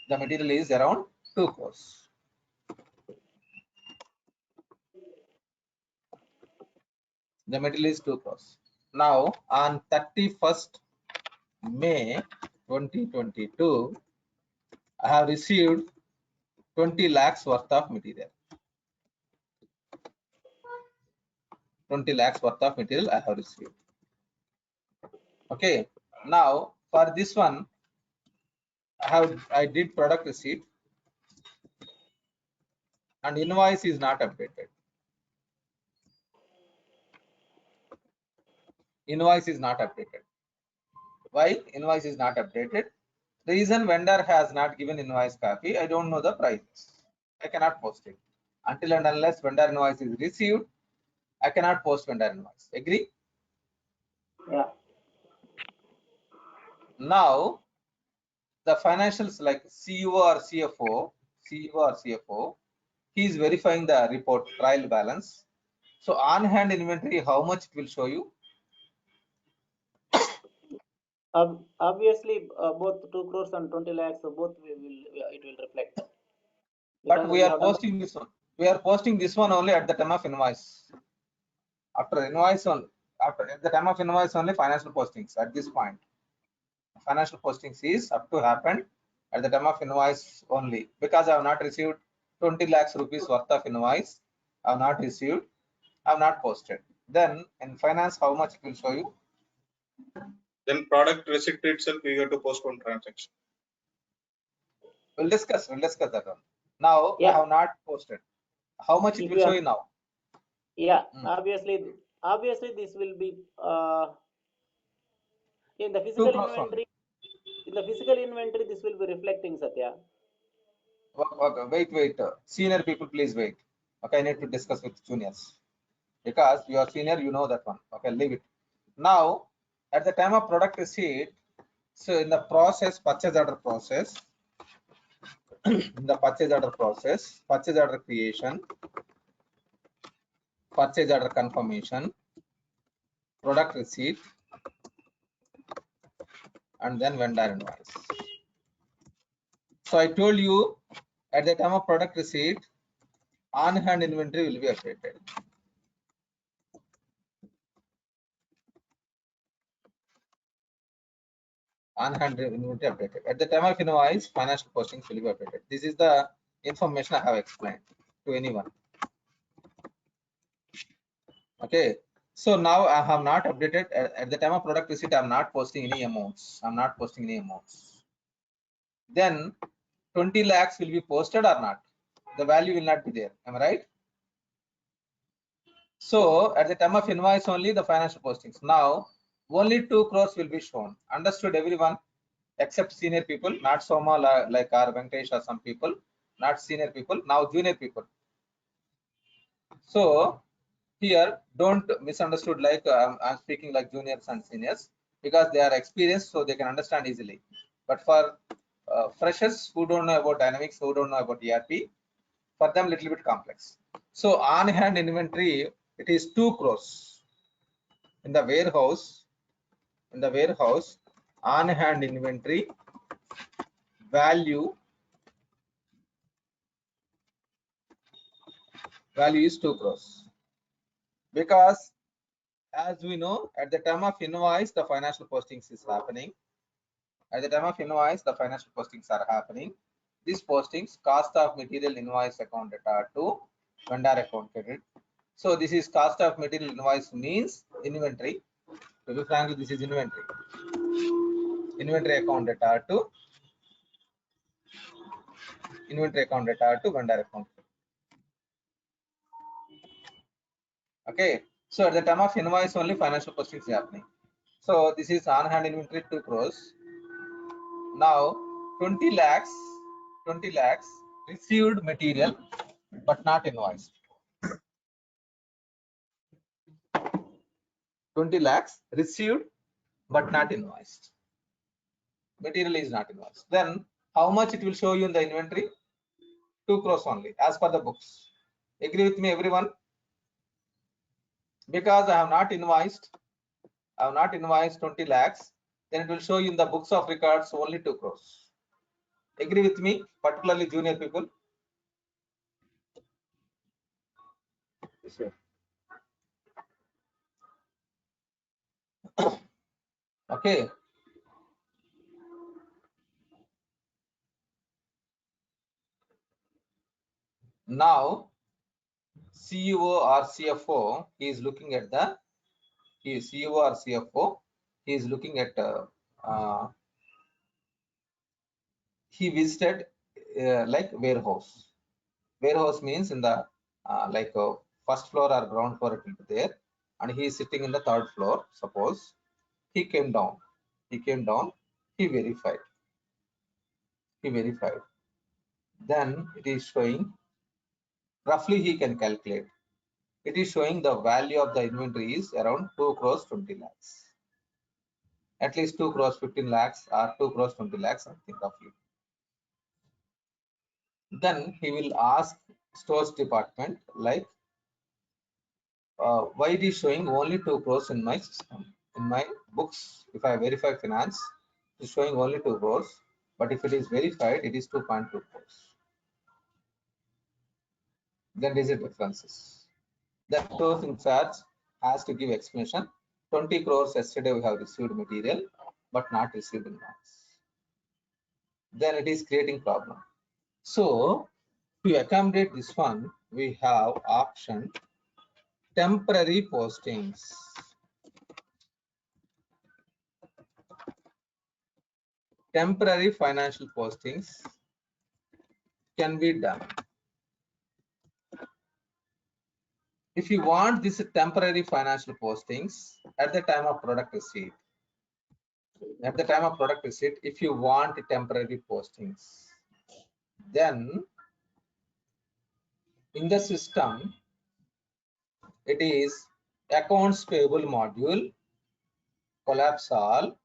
The material is around 2 crores. The material is 2 crores. Now on 31st May 2022, I have received 20 lakhs worth of material. 20 lakhs worth of material I have received. Okay. Now for this one, I did product receipt and invoice is not updated. Invoice is not updated. Why invoice is not updated? Reason, vendor has not given invoice copy. I don't know the price. I cannot post it. Until and unless vendor invoice is received, I cannot post vendor invoice. Agree? Yeah. Now the financials like CEO or CFO, he is verifying the report trial balance. So on hand inventory, how much it will show you? Obviously, both 2 crores and 20 lakhs, both it will reflect. But Because we are have done posting this one. We are posting this one only at the time of invoice. After invoice on, at the time of invoice only financial postings at this point. Financial postings is up to happen at the time of invoice only, because I have not received 20 lakhs rupees worth of invoice. I have not received. I have not posted. Then in finance, how much it will show you? Then product receipt itself, we have to postpone transaction. We'll discuss that one. Now I Yeah. have not posted. How much it If will you show have, you now? yeah, Hmm. obviously this will be in the 2 physical crores only. inventory. In the physical inventory, this will be reflecting, Satya. Okay, wait. Senior people, please wait. Okay, I need to discuss with juniors. Because you are senior, you know that one. Okay, leave it. Now, at the time of product receipt, so in the process, purchase order process, in the purchase order process, purchase order creation, purchase order confirmation, product receipt, and then vendor invoice. So I told you at the time of product receipt, on hand inventory will be updated. On hand inventory updated. At the time of invoice, financial postings will be updated. This is the information I have explained to anyone. Okay. So now I have not updated at the time of product receipt. I'm not posting any amounts. I'm not posting any amounts. Then 20 lakhs will be posted or not? The value will not be there. Am I right? So at the time of invoice only the financial postings. Now only 2 crores will be shown. Understood everyone? Except senior people, not Soma like our Venkatesh or some people, not senior people, now junior people. So here don't misunderstood like I'm speaking like juniors and seniors, because they are experienced so they can understand easily. But for freshers who don't know about Dynamics, who don't know about ERP, for them little bit complex. So on hand inventory, it is 2 crores in the warehouse. In the warehouse, on hand inventory value is 2 crores, because as we know at the time of invoice the financial postings is happening. At the time of invoice the financial postings are happening. These postings, cost of material invoice accounted are to vendor account credit. So this is cost of material invoice means inventory. To be frank, this is inventory. Inventory accounted are to vendor account. Okay. So at the time of invoice only financial postings is happening. So this is on hand inventory 2 crores. Now 20 lakhs received material but not invoiced. 20 lakhs received but not invoiced. Material is not invoiced. Then how much it will show you in the inventory? 2 crores only as per the books. Agree with me everyone? Because I have not invoiced 20 lakhs, then it will show you in the books of records only 2 crores. Agree with me, particularly junior people? Okay. Now CEO or CFO, he is looking at the CEO or CFO, he is looking at he visited like warehouse. Warehouse means in the like first floor or ground floor it will be there, and he is sitting in the third floor. Suppose he came down, he verified, then it is showing roughly he can calculate. It is showing the value of the inventory is around 2 crores 20 lakhs. At least 2 crores 15 lakhs or 2 crores 20 lakhs, something roughly. Then he will ask stores department like, why it is showing only 2 crores in my system, in my books. If I verify finance, it is showing only 2 crores, but if it is verified, it is 2.2 crores. Then there is a differences. The stores in charge has to give explanation. 20 crores yesterday we have received material, but not received in advance. Then it is creating problem. So to accommodate this one, we have option temporary postings. Temporary financial postings can be done. If you want this temporary financial postings at the time of product receipt, if you want temporary postings, then in the system, it is accounts payable module, collapse all,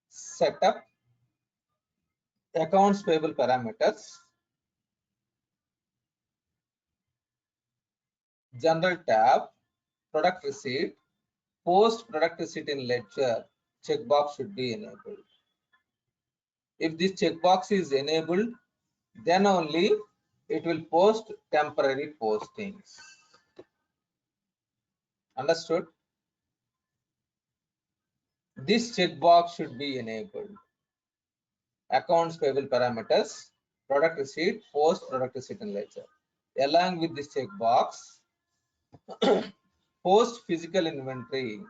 setup, accounts payable parameters, general tab, product receipt, post product receipt in ledger, checkbox should be enabled. If this checkbox is enabled, then only it will post temporary postings. Understood? This checkbox should be enabled. Accounts payable parameters, product receipt, post product receipt in ledger. Along with this checkbox, post physical inventory.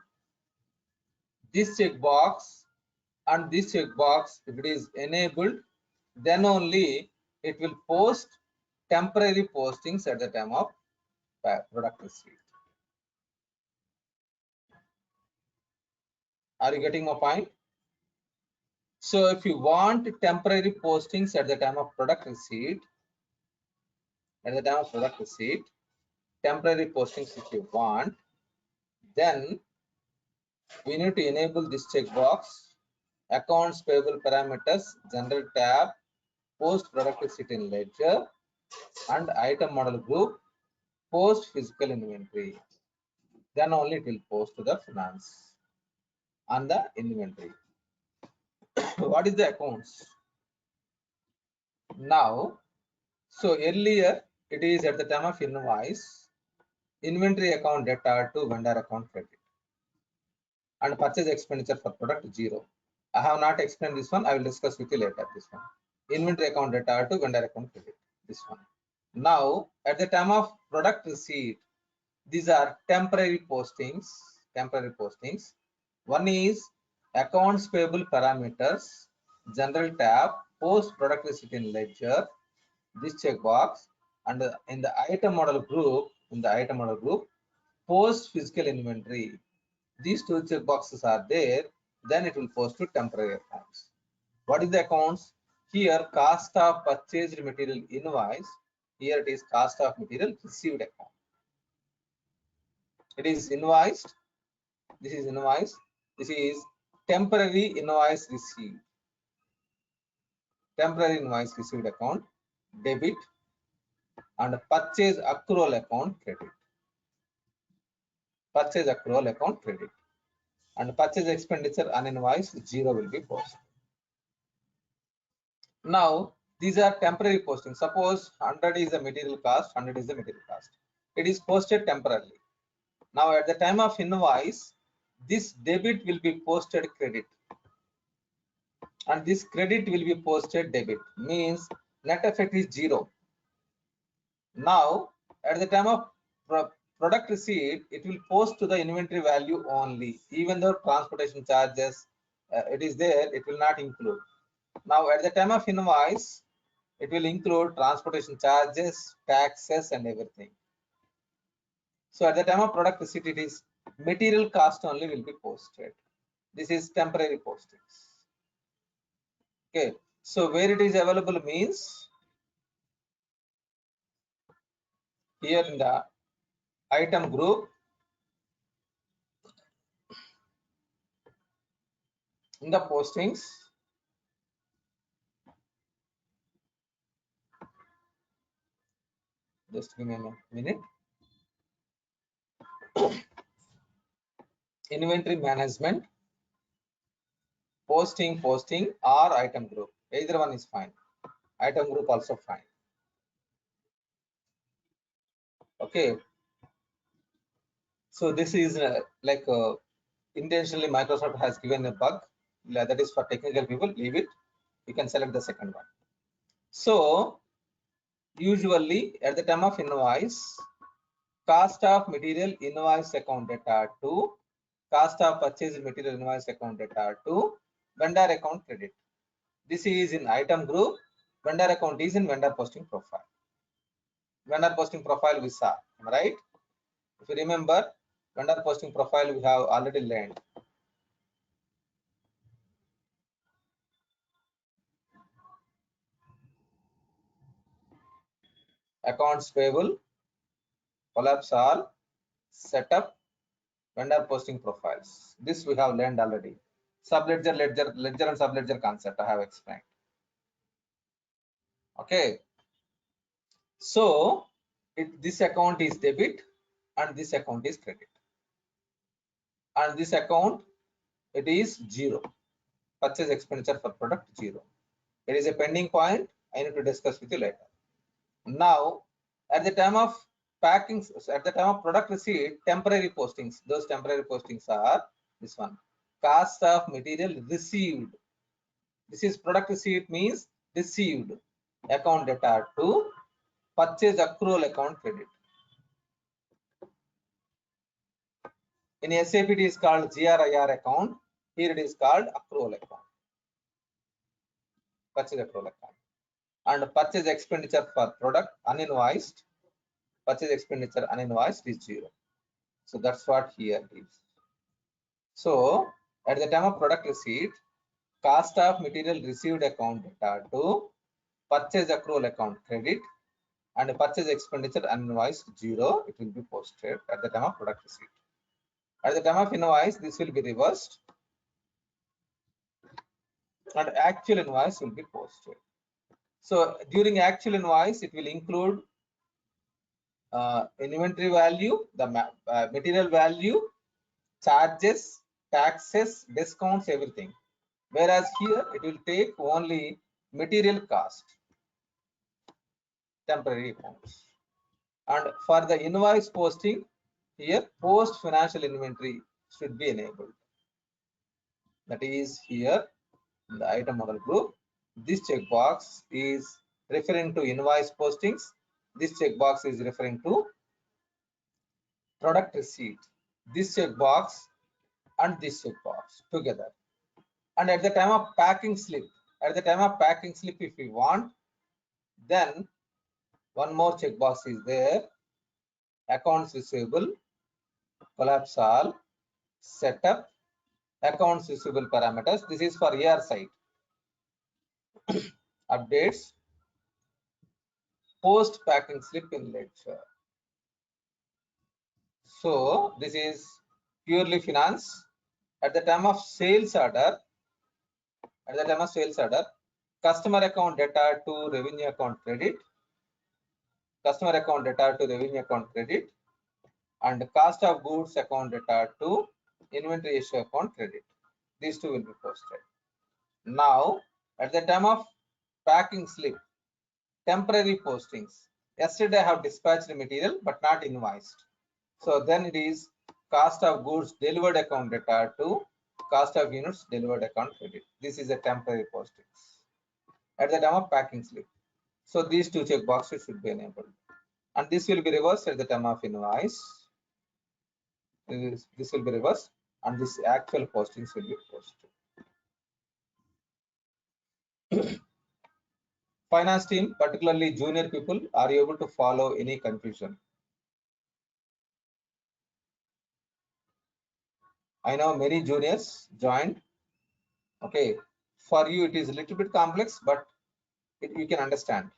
This checkbox and this checkbox, if it is enabled, then only it will post temporary postings at the time of product receipt. Are you getting my point? So if you want temporary postings at the time of product receipt, temporary postings if you want, then we need to enable this checkbox, accounts payable parameters, general tab, post product receipt in ledger, and item model group, post physical inventory. Then only it will post to the finance on the inventory. What is the accounts? Now, so earlier it is at the time of invoice, inventory account debtor to vendor account credit, and purchase expenditure for product 0. I have not explained this one. I will discuss with you later. This one, inventory account debtor to vendor account credit. This one. Now, at the time of product receipt, these are temporary postings. One is accounts payable parameters, general tab, post product receipt in ledger, this checkbox, and in the item model group, post physical inventory. These two checkboxes are there, then it will post to temporary accounts. What is the accounts? Here, cost of purchased material invoice. Here it is cost of material received account. It is invoiced. This is invoice. This is temporary invoice received. Temporary invoice received account debit, and purchase accrual account credit. Purchase accrual account credit, and purchase expenditure uninvoiced 0 will be posted. Now these are temporary postings. Suppose 100 is the material cost, 100 is the material cost. It is posted temporarily. Now at the time of invoice, this debit will be posted credit, and this credit will be posted debit. Means net effect is 0. Now, at the time of product receipt, it will post to the inventory value only, even though transportation charges it is there, it will not include. Now, at the time of invoice, it will include transportation charges, taxes, and everything. So, at the time of product receipt, it is material cost only will be posted. This is temporary postings. Okay, so where it is available means here in the item group, in the postings, just give me a minute. Inventory management, posting or item group, either one is fine. Item group also fine. Okay, so this is intentionally Microsoft has given a bug, that is for technical people, leave it, you can select the second one. So usually at the time of invoice, cost of material invoice account data to cost of purchase material invoice account data to vendor account credit. This is in item group, vendor account is in vendor posting profile. Vendor posting profile we saw, right? If you remember, vendor posting profile we have already learned. Accounts payable, collapse all, setup, vendor posting profiles. This we have learned already. Subledger, ledger and subledger concept I have explained. Okay. So this account is debit and this account is credit. And this account, it is 0. Purchase expenditure for product 0. It is a pending point. I need to discuss with you later. Now, at the time of packing, at the time of product receipt, temporary postings, those temporary postings are this one, cost of material received. This is product receipt means received account data to purchase accrual account credit. In SAP it is called GRIR account. Here it is called accrual account. Purchase accrual account. And purchase expenditure for product uninvoiced. Purchase expenditure uninvoiced is 0. So that's what here is. So at the time of product receipt, cost of material received account data to purchase accrual account credit and purchase expenditure uninvoiced 0, it will be posted at the time of product receipt. At the time of invoice, this will be reversed and actual invoice will be posted. So during actual invoice, it will include inventory value, the material value, charges, taxes, discounts, everything. Whereas here it will take only material cost, temporary accounts. And for the invoice posting, here post financial inventory should be enabled. That is here in the item model group. This checkbox is referring to invoice postings. This checkbox is referring to product receipt. This checkbox and this checkbox together. And at the time of packing slip, if we want, then one more checkbox is there. Accounts receivable, collapse all, setup, accounts receivable parameters. This is for AR site. Updates, post packing slip in ledger. So this is purely finance. At the time of sales order, customer account data to revenue account credit, customer account data to revenue account credit, and cost of goods account data to inventory issue account credit. These two will be posted. Now, at the time of packing slip, temporary postings. Yesterday I have dispatched the material but not invoiced. So then it is cost of goods delivered account data to cost of units delivered account credit. This is a temporary postings at the time of packing slip. So these two check boxes should be enabled. and this will be reversed at the time of invoice. This will be reversed, and this actual postings will be posted. Finance team, particularly junior people, are you able to follow any confusion? I know many juniors joined. Okay, for you it is a little bit complex, but you can understand.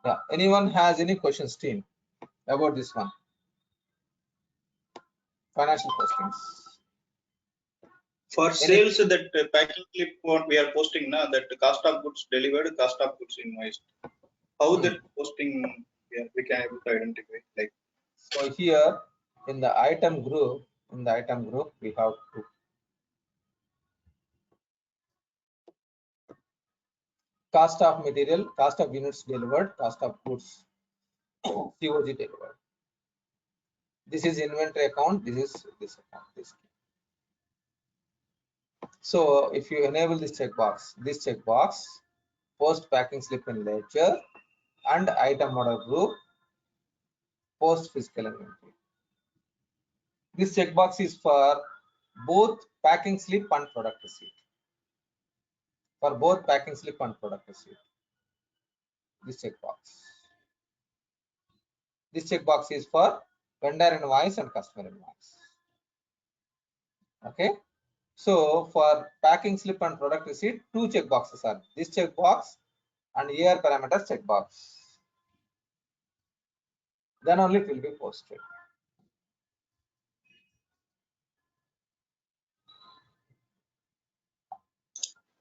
Yeah, anyone has any questions, team, about this one? Financial postings. For sales, that packing slip what we are posting now, that cost of goods delivered, cost of goods invoiced. How that posting we can able to identify? Like, so here in the item group, we have to cost of material, cost of units delivered, cost of goods, COG delivered. This is inventory account. This is this account. This. So if you enable this checkbox, post packing slip in ledger and item model group, post physical inventory. This checkbox is for both packing slip and product receipt. For both packing slip and product receipt. This checkbox. This checkbox is for vendor invoice and customer invoice. Okay. So for packing slip and product receipt, two checkboxes are this checkbox and ER parameters checkbox. Then only it will be posted.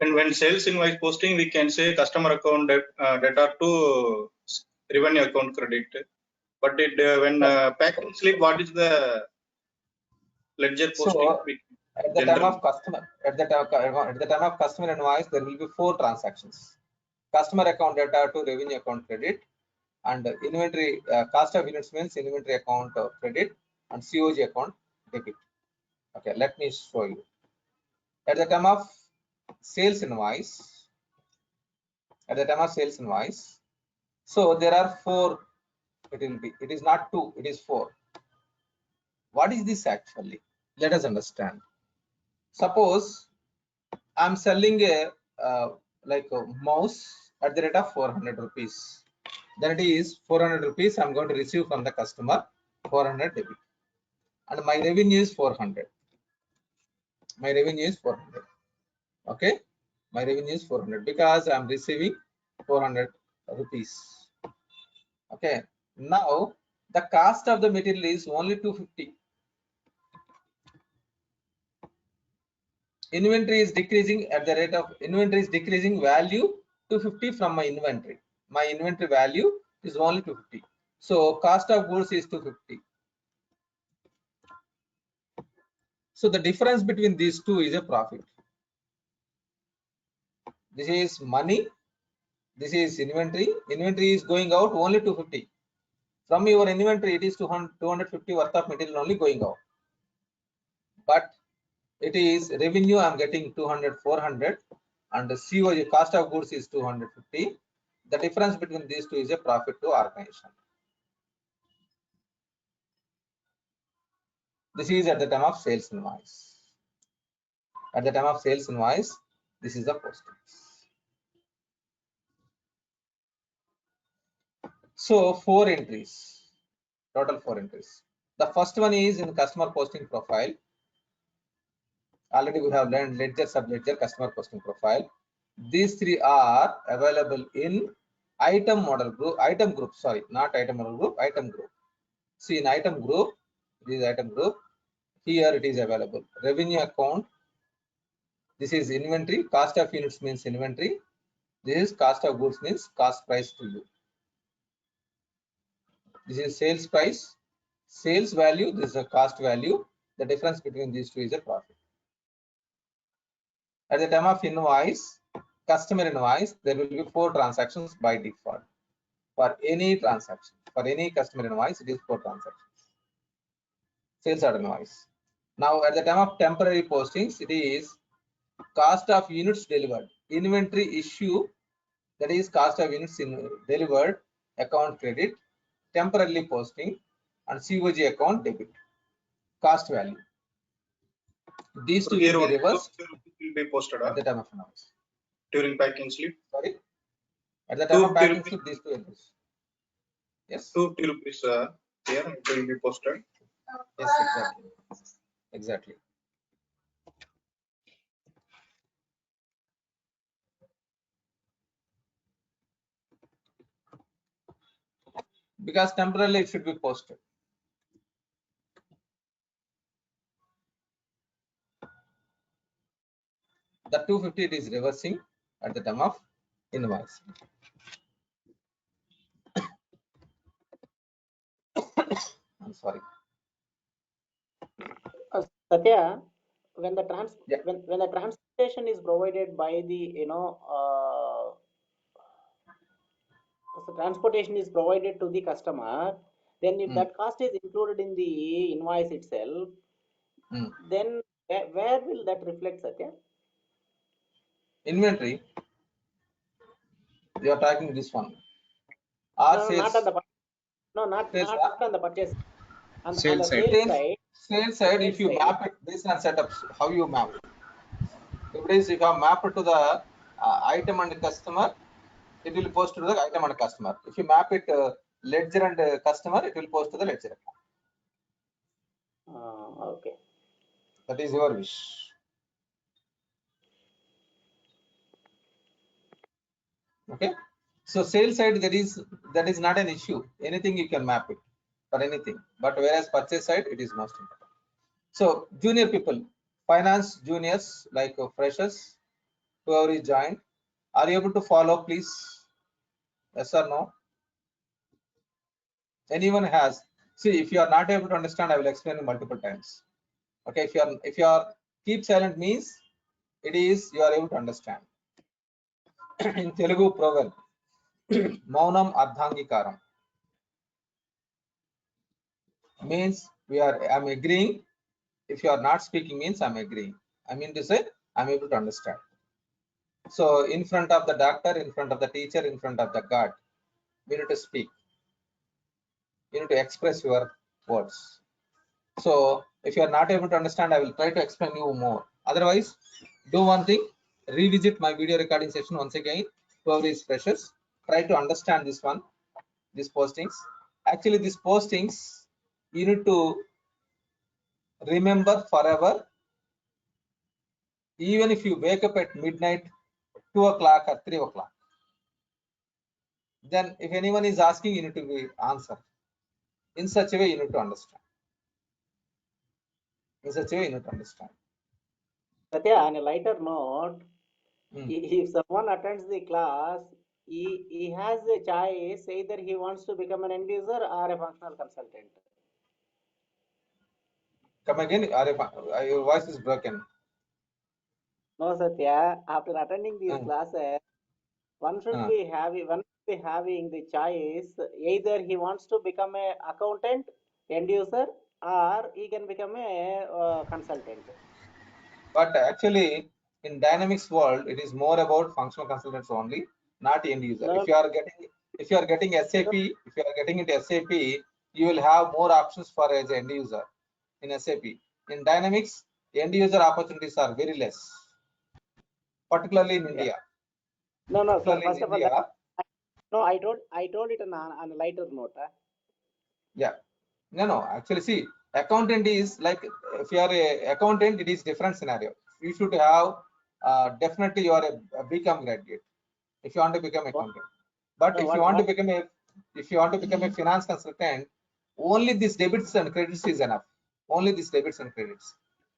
and when sales invoice posting, we can say customer account data to revenue account credit. But it when packing slip, what is the ledger posting? So at the time of customer, at the time of customer invoice, there will be 4 transactions: customer account data to revenue account credit, and inventory cost of units means inventory account credit, and COG account debit. Okay, let me show you. At the time of sales invoice, so there are 4. It will be. It is not 2. It is 4. What is this actually? Let us understand. Suppose I'm selling a like a mouse at the rate of 400 rupees. Then it is 400 rupees I'm going to receive from the customer, 400 debit, and my revenue is 400. My revenue is 400. Okay, my revenue is 400 because I'm receiving 400 rupees. Okay, now the cost of the material is only 250. Inventory is decreasing at the rate of value 250 from my inventory. My inventory value is only 250. So cost of goods is 250. So the difference between these two is a profit. This is money. This is inventory. Inventory is going out only 250. From your inventory, it is 250 worth of material only going out. But it is revenue I'm getting 200, 400, and the COG cost of goods is 250. The difference between these two is a profit to organization. This is at the time of sales invoice. At the time of sales invoice, this is the postings. So 4 entries, total 4 entries. The first one is in customer posting profile. Already we have learned ledger, subledger, customer posting profile. These 3 are available in item model group, item group, sorry, not item model group, item group. See, in item group, this is item group. Here it is available. Revenue account. This is inventory. Cost of units means inventory. This is cost of goods means cost price to you. This is sales price, sales value. This is a cost value. The difference between these two is a profit. At the time of invoice, customer invoice, there will be 4 transactions by default for any transaction. For any customer invoice, it is 4 transactions. Sales order invoice. Now at the time of temporary postings, it is cost of units delivered. Inventory issue, that is cost of units delivered, account credit, temporarily posting, and COG account debit. Cost value. These two will be reversed will be posted at the time of invoice. during packing slip. Sorry? At the time of 250 packing rupees. slip, these two will be. Yes? 250 rupees here it will be posted. Yes, exactly. Exactly. Because temporarily it should be posted. The 250 it is reversing at the time of invoice. I'm sorry. Satya, when the Yeah. when the transportation is provided by the so transportation is provided to the customer, then if that cost is included in the invoice itself, then where will that reflect, Satya? Inventory. You are talking this one. Or No, sales. not on the not Sales, on the purchase. On Sales the side. sales side. Sales side, if you map it based on setups, how you map. If it is, if you map it to the item and customer, it will post to the item and customer. If you map it ledger and customer, it will post to the ledger account. Okay. That is your wish. Okay. So sales side, that is not an issue. Anything you can map it for anything. But whereas purchase side, it is most important. So junior people, finance juniors like freshers, whoever is joined, are you able to follow, please? Yes or no? Anyone has? See, if you are not able to understand, I will explain it multiple times. Okay, if you are keep silent means it is you are able to understand. In Telugu proverb, Maunam Ardhangikaram means I'm agreeing. If you are not speaking means I'm agreeing. I mean to say I'm able to understand. So in front of the doctor, in front of the teacher, in front of the God, we need to speak. You need to express your words. So if you are not able to understand, I will try to explain you more. Otherwise, do one thing, revisit my video recording session once again. Whoever is freshers, try to understand this one, these postings. Actually, these postings, you need to remember forever. Even if you wake up at midnight, 2 o'clock or 3 o'clock. Then if anyone is asking, you need to be answer. In such a way, you need to understand. In such a way, you need to understand. Satya, on a lighter note, if someone attends the class, he has a choice, either he wants to become an end user or a functional consultant. Come again, your voice is broken. No, Satya, after attending these classes, one should be having the choice, either he wants to become a accountant, end user, or he can become a consultant. But actually, in Dynamics world, it is more about functional consultants only, not end user. No. If you are getting SAP, if you are getting into SAP, you will have more options for as end user in SAP. In Dynamics, end user opportunities are very less, particularly in India. No, sir. Particularly First in of all, India. no, I told it on a lighter note. Yeah. No. Actually, see, accountant is like, if you are a accountant, it is different scenario. You should have definitely you are a BCom graduate if you want to become accountant. But if you want to become a finance consultant, only this debits and credits is enough. Only this debits and credits.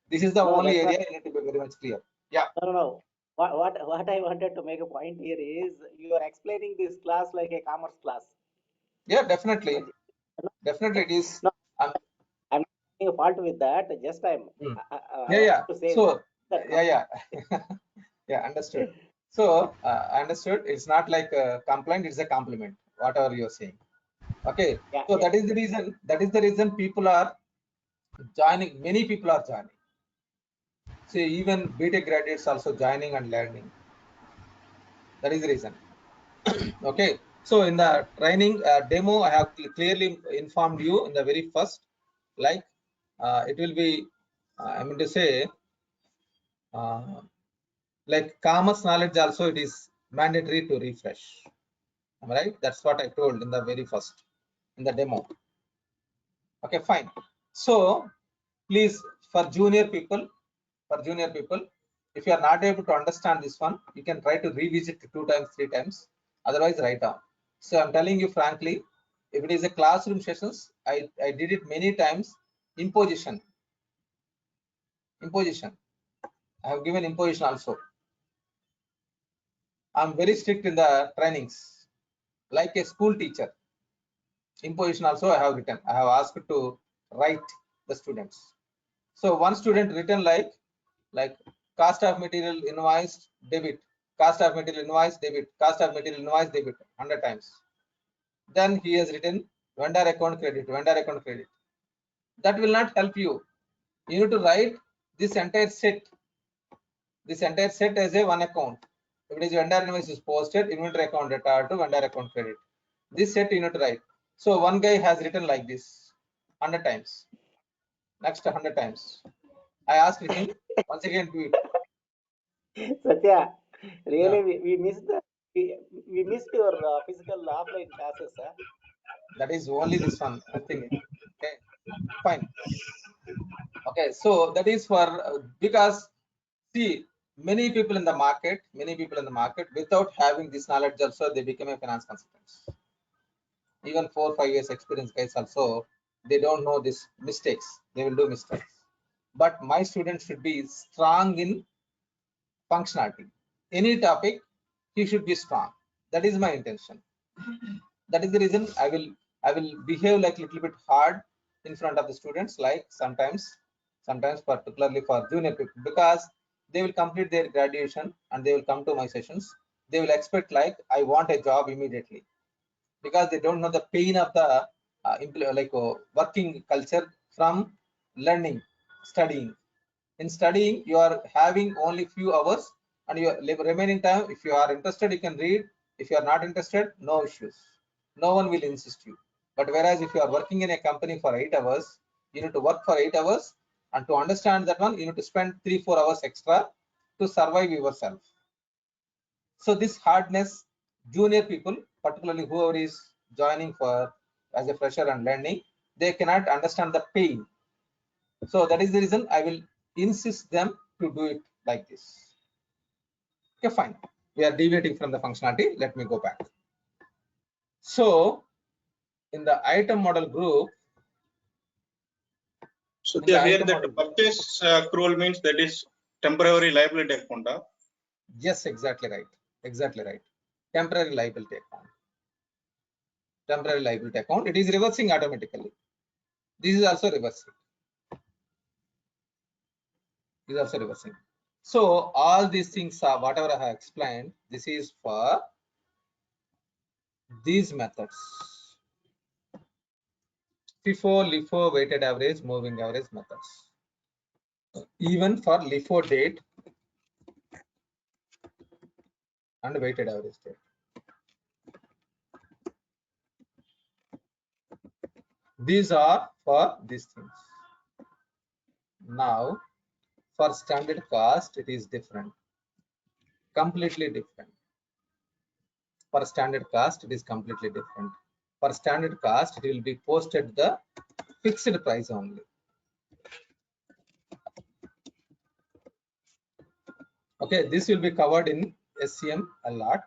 This is the only area you need to be very much clear. Yeah. No. What I wanted to make a point here is you are explaining this class like a commerce class. Yeah, definitely. Definitely it is. No, I'm not taking a fault with that. Just I'm. Yeah. To say So that yeah. Yeah, understood. So I understood. It's not like a complaint, it's a compliment, whatever you're saying. Okay, Yeah, so yeah. that is the reason. That is the reason people are joining. Many people are joining. See, even BTech graduates also joining and learning. That is the reason. Okay, so in the training demo, I have clearly informed you in the very first, like it will be, I mean to say, like commerce knowledge also it is mandatory to refresh. Am I right? That's what I told in the very first, in the demo. Okay, fine. So please, for junior people, if you are not able to understand this one, you can try to revisit 2 times, 3 times. Otherwise, write down. So I'm telling you frankly, if it is a classroom sessions, I did it many times. Imposition. I have given imposition also. I'm very strict in the trainings, like a school teacher. Imposition also I have written. I have asked to write the students. So one student written like cost of material invoice debit, cost of material invoice debit, cost of material invoice debit 100 times. Then he has written vendor account credit, vendor account credit. That will not help you. You need to write this entire set as a one account. If it is vendor invoice is posted, inventory account data to vendor account credit. This set you need to write. So one guy has written like this 100 times. Next 100 times. I asked him once again do it. Satya, Yeah. really, we missed your physical offline classes, huh? That is only this one thing. Okay, fine. Okay, so that is for because see many people in the market, without having this knowledge also they become a finance consultants. Even 4-5 years experience guys also they don't know this mistakes. They will do mistakes. But my students should be strong in functionality. Any topic he should be strong. That is my intention. That is the reason I will behave like a little bit hard in front of the students, like sometimes particularly for junior people, because they will complete their graduation and they will come to my sessions. They will expect like I want a job immediately, because they don't know the pain of the working culture from learning, studying. In studying you are having only few hours, and your remaining time, if you are interested you can read. If you are not interested, no issues, no one will insist you. But whereas if you are working in a company for 8 hours, you need to work for 8 hours, and to understand that one you need to spend 3-4 hours extra to survive yourself. So this hardness, junior people, particularly whoever is joining for as a fresher and learning, they cannot understand the pain. So that is the reason I will insist them to do it like this. Okay, fine. We are deviating from the functionality. Let me go back. So in the item model group, So here that purchase accrual means that is temporary liability account. Yes, exactly right. Exactly right. Temporary liability account. Temporary liability account. It is reversing automatically. This is also reversing. Is also reversing. So all these things are whatever I have explained. This is for these methods. FIFO, LIFO, weighted average, moving average methods. Even for LIFO date and weighted average date. These are for these things. Now for standard cost, it is different. Completely different. For standard cost, it is completely different. For standard cost, it will be posted the fixed price only. Okay, this will be covered in SCM a lot,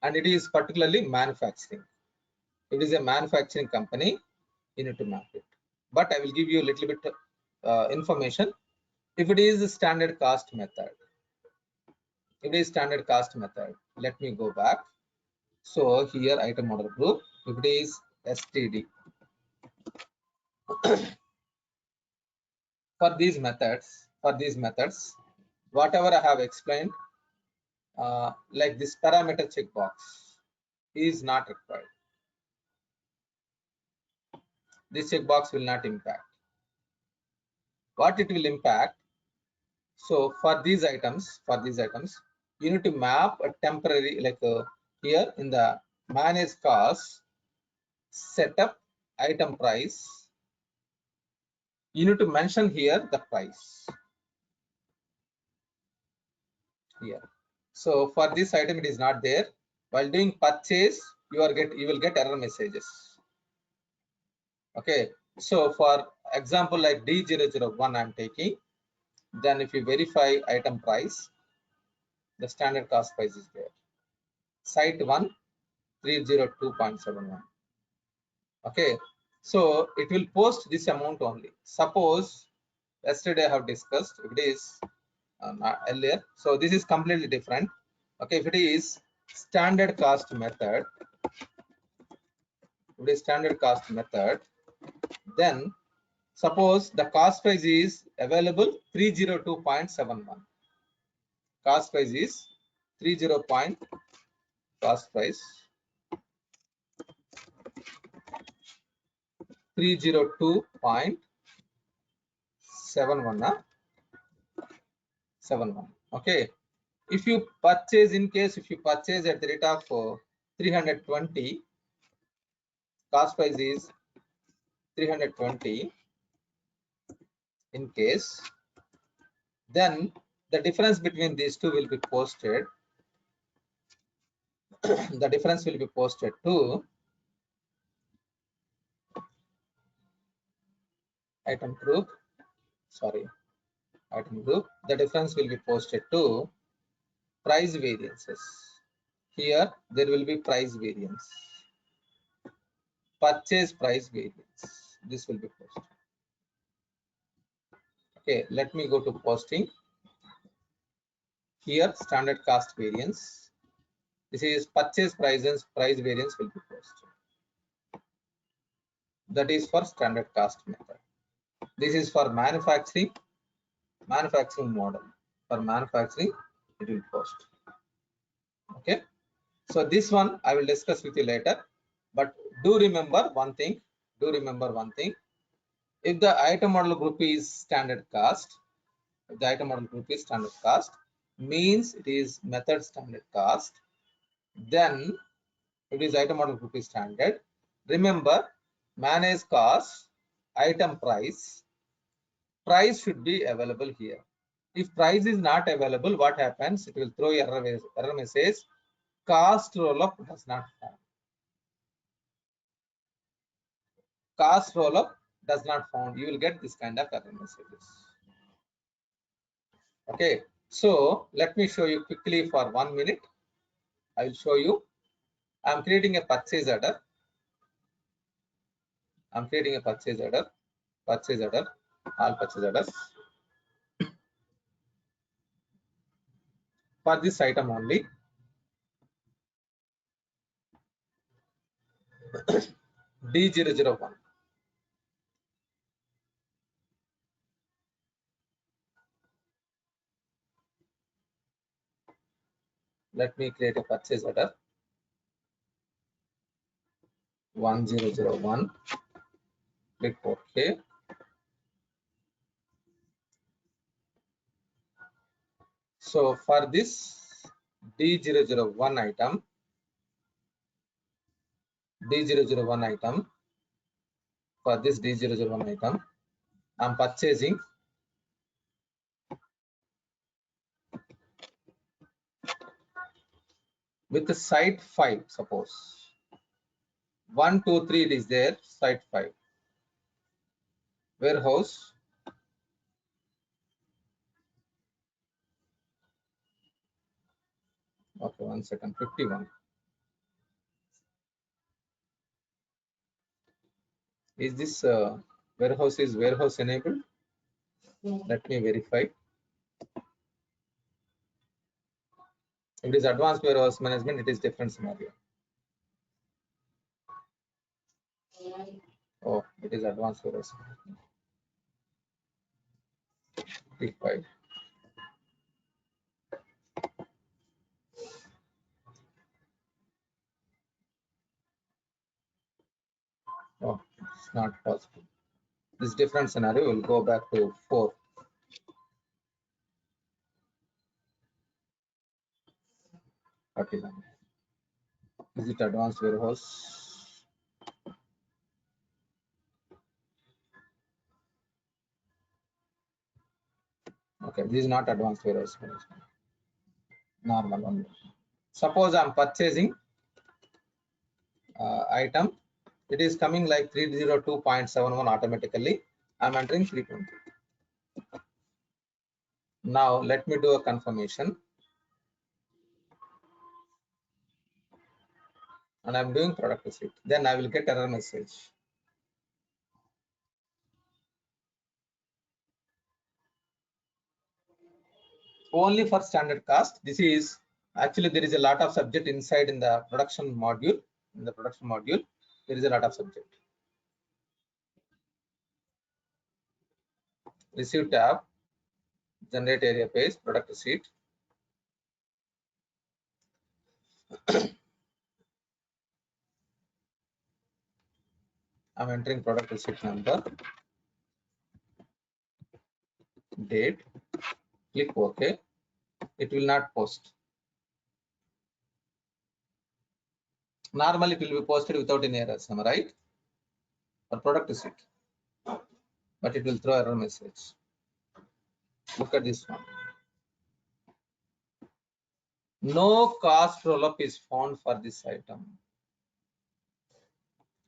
and it is particularly manufacturing. If it is a manufacturing company, you need to map it. But I will give you a little bit information. If it is a standard cost method, let me go back. So here item model group, if it is STD, for these methods, whatever I have explained, like this parameter checkbox is not required. this checkbox will not impact. What it will impact? So for these items, you need to map a temporary, like here in the manage cost, setup item price. You need to mention here the price here. So for this item, it is not there. While doing purchase, you will get error messages. Okay. So for example, like D001, I'm taking. Then if you verify item price, the standard cost price is there. Site 1, 302.71. Okay. So it will post this amount only. Suppose yesterday I have discussed, if it is earlier, so this is completely different. Okay, if it is standard cost method, then suppose the cost price is available 302.71. Cost price is 30. Cost price 302.71. Okay. If you purchase, in case if you purchase at the rate of 320, cost price is 320 in case, then the difference between these two will be posted. The difference will be posted to item group. The difference will be posted to price variances. Here there will be price variance, purchase price variance. This will be posted. Okay, let me go to posting. Here standard cost variance. This is purchase prices, price variance will be posted. That is for standard cost method. This is for manufacturing model. For manufacturing, it will post. Okay. So this one I will discuss with you later. But do remember one thing. If the item model group is standard cost, means it is method standard cost. Then it is item model group is standard. Remember, manage cost, item price should be available here. If price is not available, what happens? It will throw error message, cost roll-up does not found. Cost roll-up does not found. You will get this kind of error messages. Okay, so let me show you quickly for 1 minute. I will show you. I'm creating a purchase order. All purchase orders for this item only. D001. Let me create a purchase order. 1001. Click OK. So for this D001 item, for this D001 item, I'm purchasing with the site 5. Suppose 1, 2, 3 it is there, site 5. Warehouse. Okay, 1 second. 51. Is this warehouse enabled? Let me verify. If it is advanced warehouse management, it is different scenario. Oh, it is advanced warehouse management. Click 5. Oh, not possible. This different scenario will go back to 4. Is it advanced warehouse? Okay, this is not advanced warehouse management. Normal only. Suppose I'm purchasing item, it is coming like 302.71 automatically. I'm entering 320. Now let me do a confirmation. And I'm doing product receipt. Then I will get error message. Only for standard cost. This is actually there is a lot of subject inside in the production module. In the production module, there is a lot of subject. Receive tab, generate area page, product receipt. I'm entering product receipt number, date, click OK. It will not post. Normally, it will be posted without any errors, am I right? For product receipt, but it will throw error message. Look at this one. No cost roll-up is found for this item.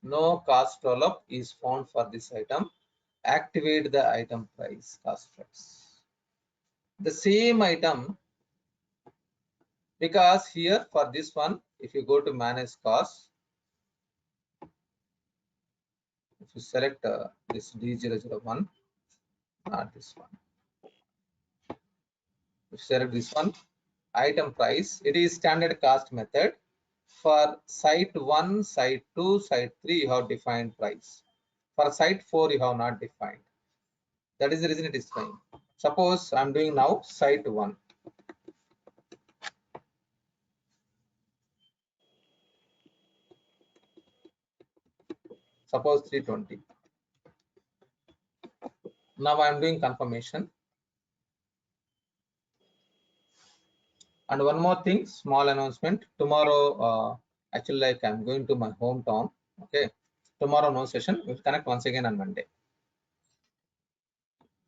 No cost roll-up is found for this item. Activate the item price, cost price. The same item, because here for this one, if you go to manage cost, if you select this D001, not this one. If you select this one, item price, it is standard cost method. For site 1, site 2, site 3, you have defined price. For site 4, you have not defined. That is the reason it is fine. Suppose I'm doing now site 1. Suppose 320. Now I'm doing confirmation. And one more thing, small announcement. Tomorrow, actually, like I'm going to my hometown. Okay. Tomorrow, no session. We'll connect once again on Monday.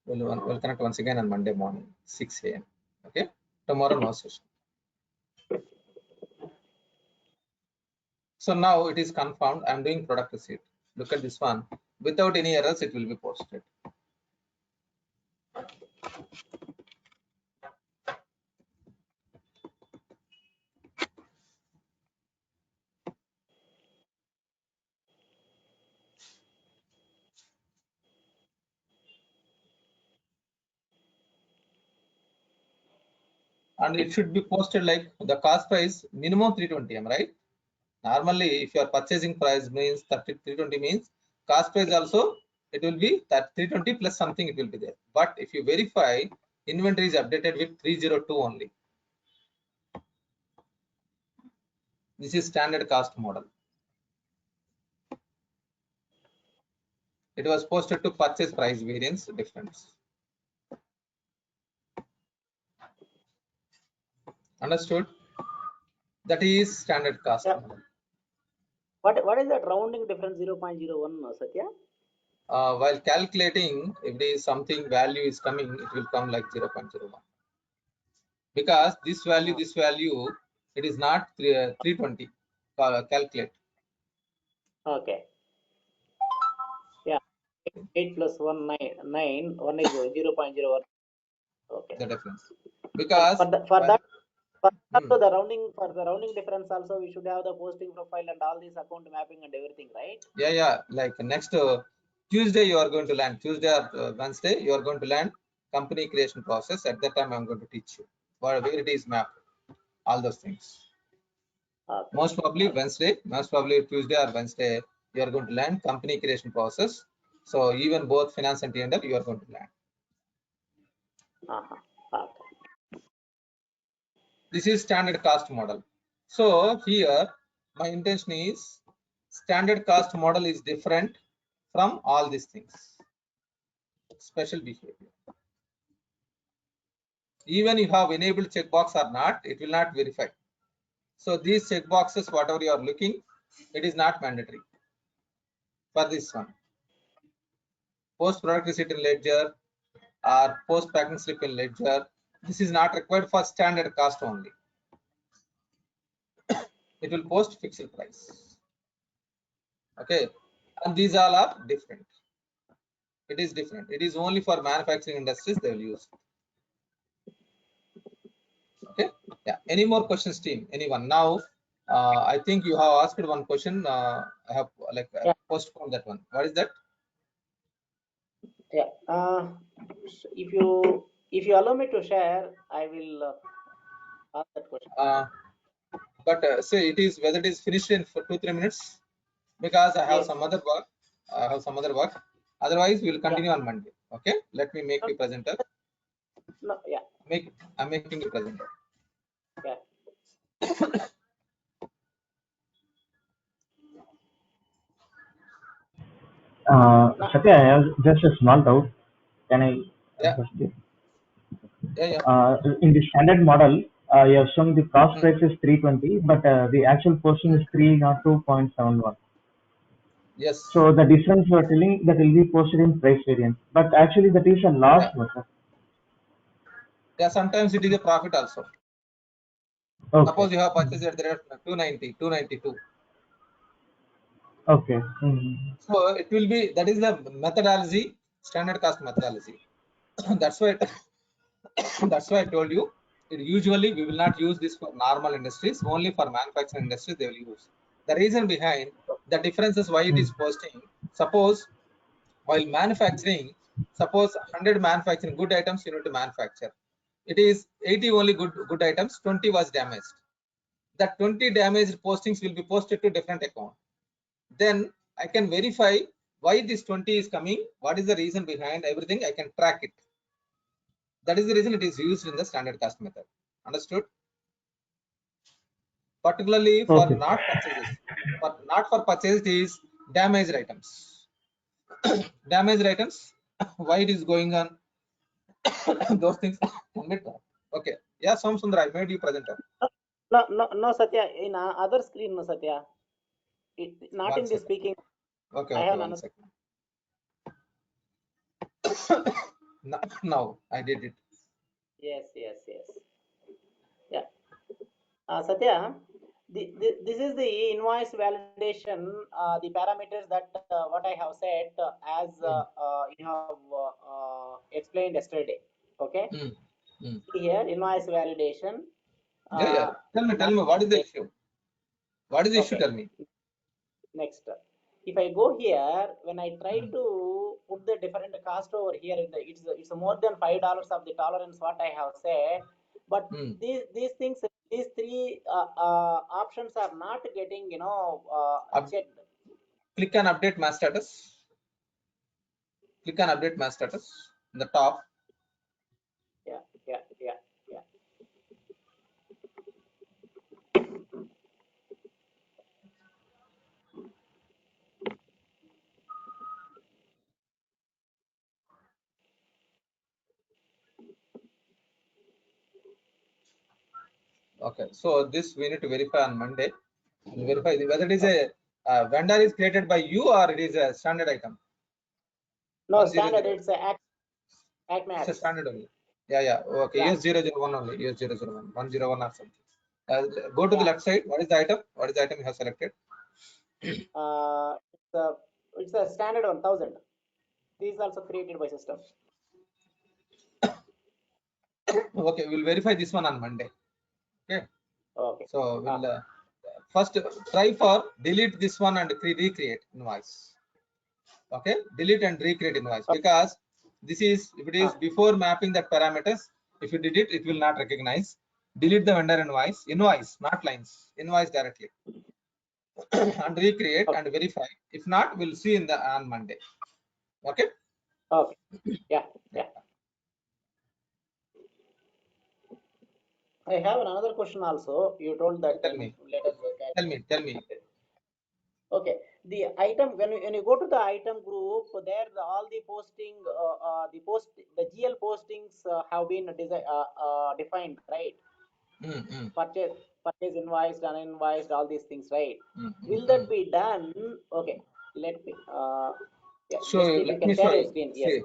We'll connect once again on Monday morning, 6 a.m. Okay. Tomorrow, no session. So now it is confirmed. I'm doing product receipt. Look at this one. Without any errors, it will be posted. And it should be posted like the cost price minimum 320, am I right? Normally, if your purchasing price means 320 means cost price also it will be that 320 plus something it will be there. But if you verify, inventory is updated with 302 only. This is standard cost model. It was posted to purchase price variance difference. Understood? That is standard cost model. What is that rounding difference 0.01, Satya? While calculating, if there is something value is coming, it will come like 0.01. Because this value, it is not 320. Calculate. Okay. Yeah. 8 plus 1, 9. 1 is 0.01. Okay. The difference. Because for that also the rounding difference also we should have the posting profile and all this account mapping and everything, right? Yeah. Like next Tuesday you are going to learn. Tuesday or Wednesday you are going to learn company creation process. At that time I'm going to teach you where it is mapped. All those things. Okay. Most probably Wednesday, most probably Tuesday or Wednesday you are going to learn company creation process. So even both finance and T&L you are going to learn. Okay. This is standard cost model. So here my intention is standard cost model is different from all these things. Special behavior. Even you have enabled checkbox or not, it will not verify. So these checkboxes, whatever you are looking, it is not mandatory for this one. Post product receipt in ledger or post packing slip in ledger. This is not required for standard cost only. It will post fixed price. Okay, and these all are different. It is different. It is only for manufacturing industries they will use. Okay, yeah. Any more questions, team? Anyone? Now, I think you have asked one question. I have Yeah. postponed that one. What is that? Yeah. If you allow me to share, I will ask that question. But say it is whether it is finished in for 2-3 minutes, because I have Yes. some other work. I have some other work. Otherwise, we will continue on Monday. Okay. Let me make you presenter. No. Yeah. I'm making you presenter. Yeah. Satya, I have just a small doubt. Can I Yeah. ask you? Yeah. In the standard model, you have shown the cost price is 320, but the actual posting is 302.71. Yes. So the difference you are telling that will be posted in price variance, but actually that is a loss. Yeah. Yeah. Sometimes it is a profit also. Okay. Suppose you have purchased at the rate of 290, 292. Okay. So it will be, that is the methodology, standard cost methodology. That's why I told you, usually we will not use this for normal industries, only for manufacturing industries they will use. The reason behind the difference is why it is posting. Suppose while manufacturing, suppose 100 manufacturing good items you need to manufacture. It is 80 only good items, 20 was damaged. That 20 damaged postings will be posted to different account. Then I can verify why this 20 is coming, what is the reason behind everything, I can track it. That is the reason it is used in the standard cost method. Understood? Particularly for not purchases. But not for purchase is damaged items. Damaged items, why it is going on? Those things. Okay. Yeah, Somsundar, I made you presenter. No, Satya. In other screen, no, Satya. Not One in the second. speaking. Okay, I okay, have one another. second. Now I did it. Yes. Yeah. Satya, this is the invoice validation, the parameters that what I have said as you have explained yesterday. Okay. Here, invoice validation. Yeah. Tell me, what is the issue? What is the issue? Okay. Tell me. Next, if I go here, when I try to put the different cost over here, it's more than $5 of the tolerance what I have said, but these things, these three options are not getting checked. Click on update mass status. Click on update mass status in the top. Yeah. Okay, so this we need to verify on Monday. We'll verify whether it is a vendor is created by you or it is a standard item. No, standard. It's a Acme. It's a standard only. Yeah. Okay. Yeah. US 001 only. US 001, 101 or something. Go to the left side. What is the item? What is the item you have selected? It's a standard 1000. This is also created by system. Okay, we'll verify this one on Monday. Okay. So we'll first try for delete this one and recreate invoice. Okay, delete and recreate invoice, because this is, if it is before mapping that parameters, if you did it, it will not recognize. Delete the vendor invoice, not lines, invoice directly. And recreate and verify. If not, we'll see on Monday. Okay. Yeah. I have another question also. You told that. Tell me. Let us look at. Tell me. Okay. the item when you go to the item group, there all the posting the GL postings have been defined, right? Purchase invoiced, uninvoiced, all these things, right? Will that be done? Okay, let me yeah, So just if you let can me share show your you. screen. Yes. See,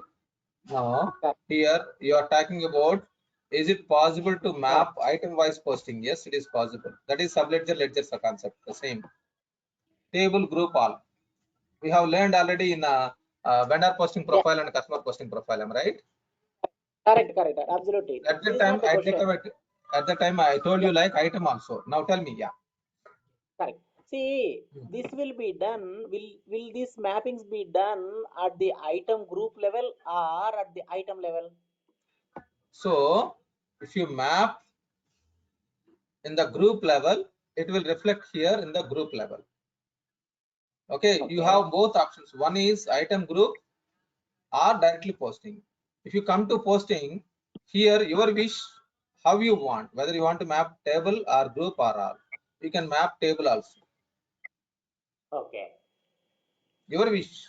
now Correct. here you are talking about, is it possible to map Correct. item wise posting? Yes, it is possible. That is subledger ledger concept, the same. Table group all. We have learned already in vendor posting profile and customer posting profile, am I right? Correct. Absolutely. At the This is time, not the question. at the time I told you Yeah. like item also. Now tell me, yeah. Correct. See, this will be done. Will these mappings be done at the item group level or at the item level? So if you map in the group level, it will reflect here in the group level. Okay, you have both options. One is item group or directly posting. If you come to posting, here your wish, how you want, whether you want to map table or group or all. You can map table also. Okay. Your wish.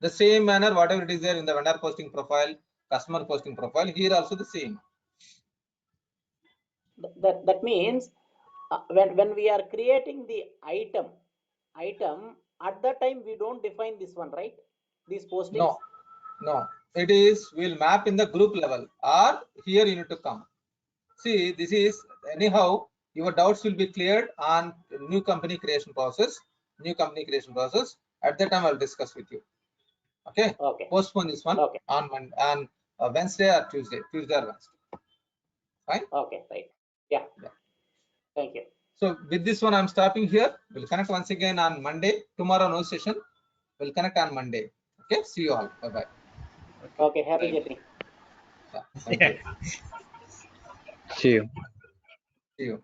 The same manner, whatever it is there in the vendor posting profile, customer posting profile, here also the same. That means when we are creating the item at that time we don't define this one, right? These postings. No, it is, we'll map in the group level, or here you need to come. See, this is anyhow your doubts will be cleared on new company creation process. At that time I'll discuss with you. Okay. Postpone this one on Wednesday or Tuesday or Wednesday. Fine. Okay, right. Yeah. Thank you. So with this one I'm stopping here. We'll connect once again on Monday. Tomorrow no session. We'll connect on Monday. Okay. See you all. Bye bye. Okay. Happy journey. Yeah, thank you. See you. See you.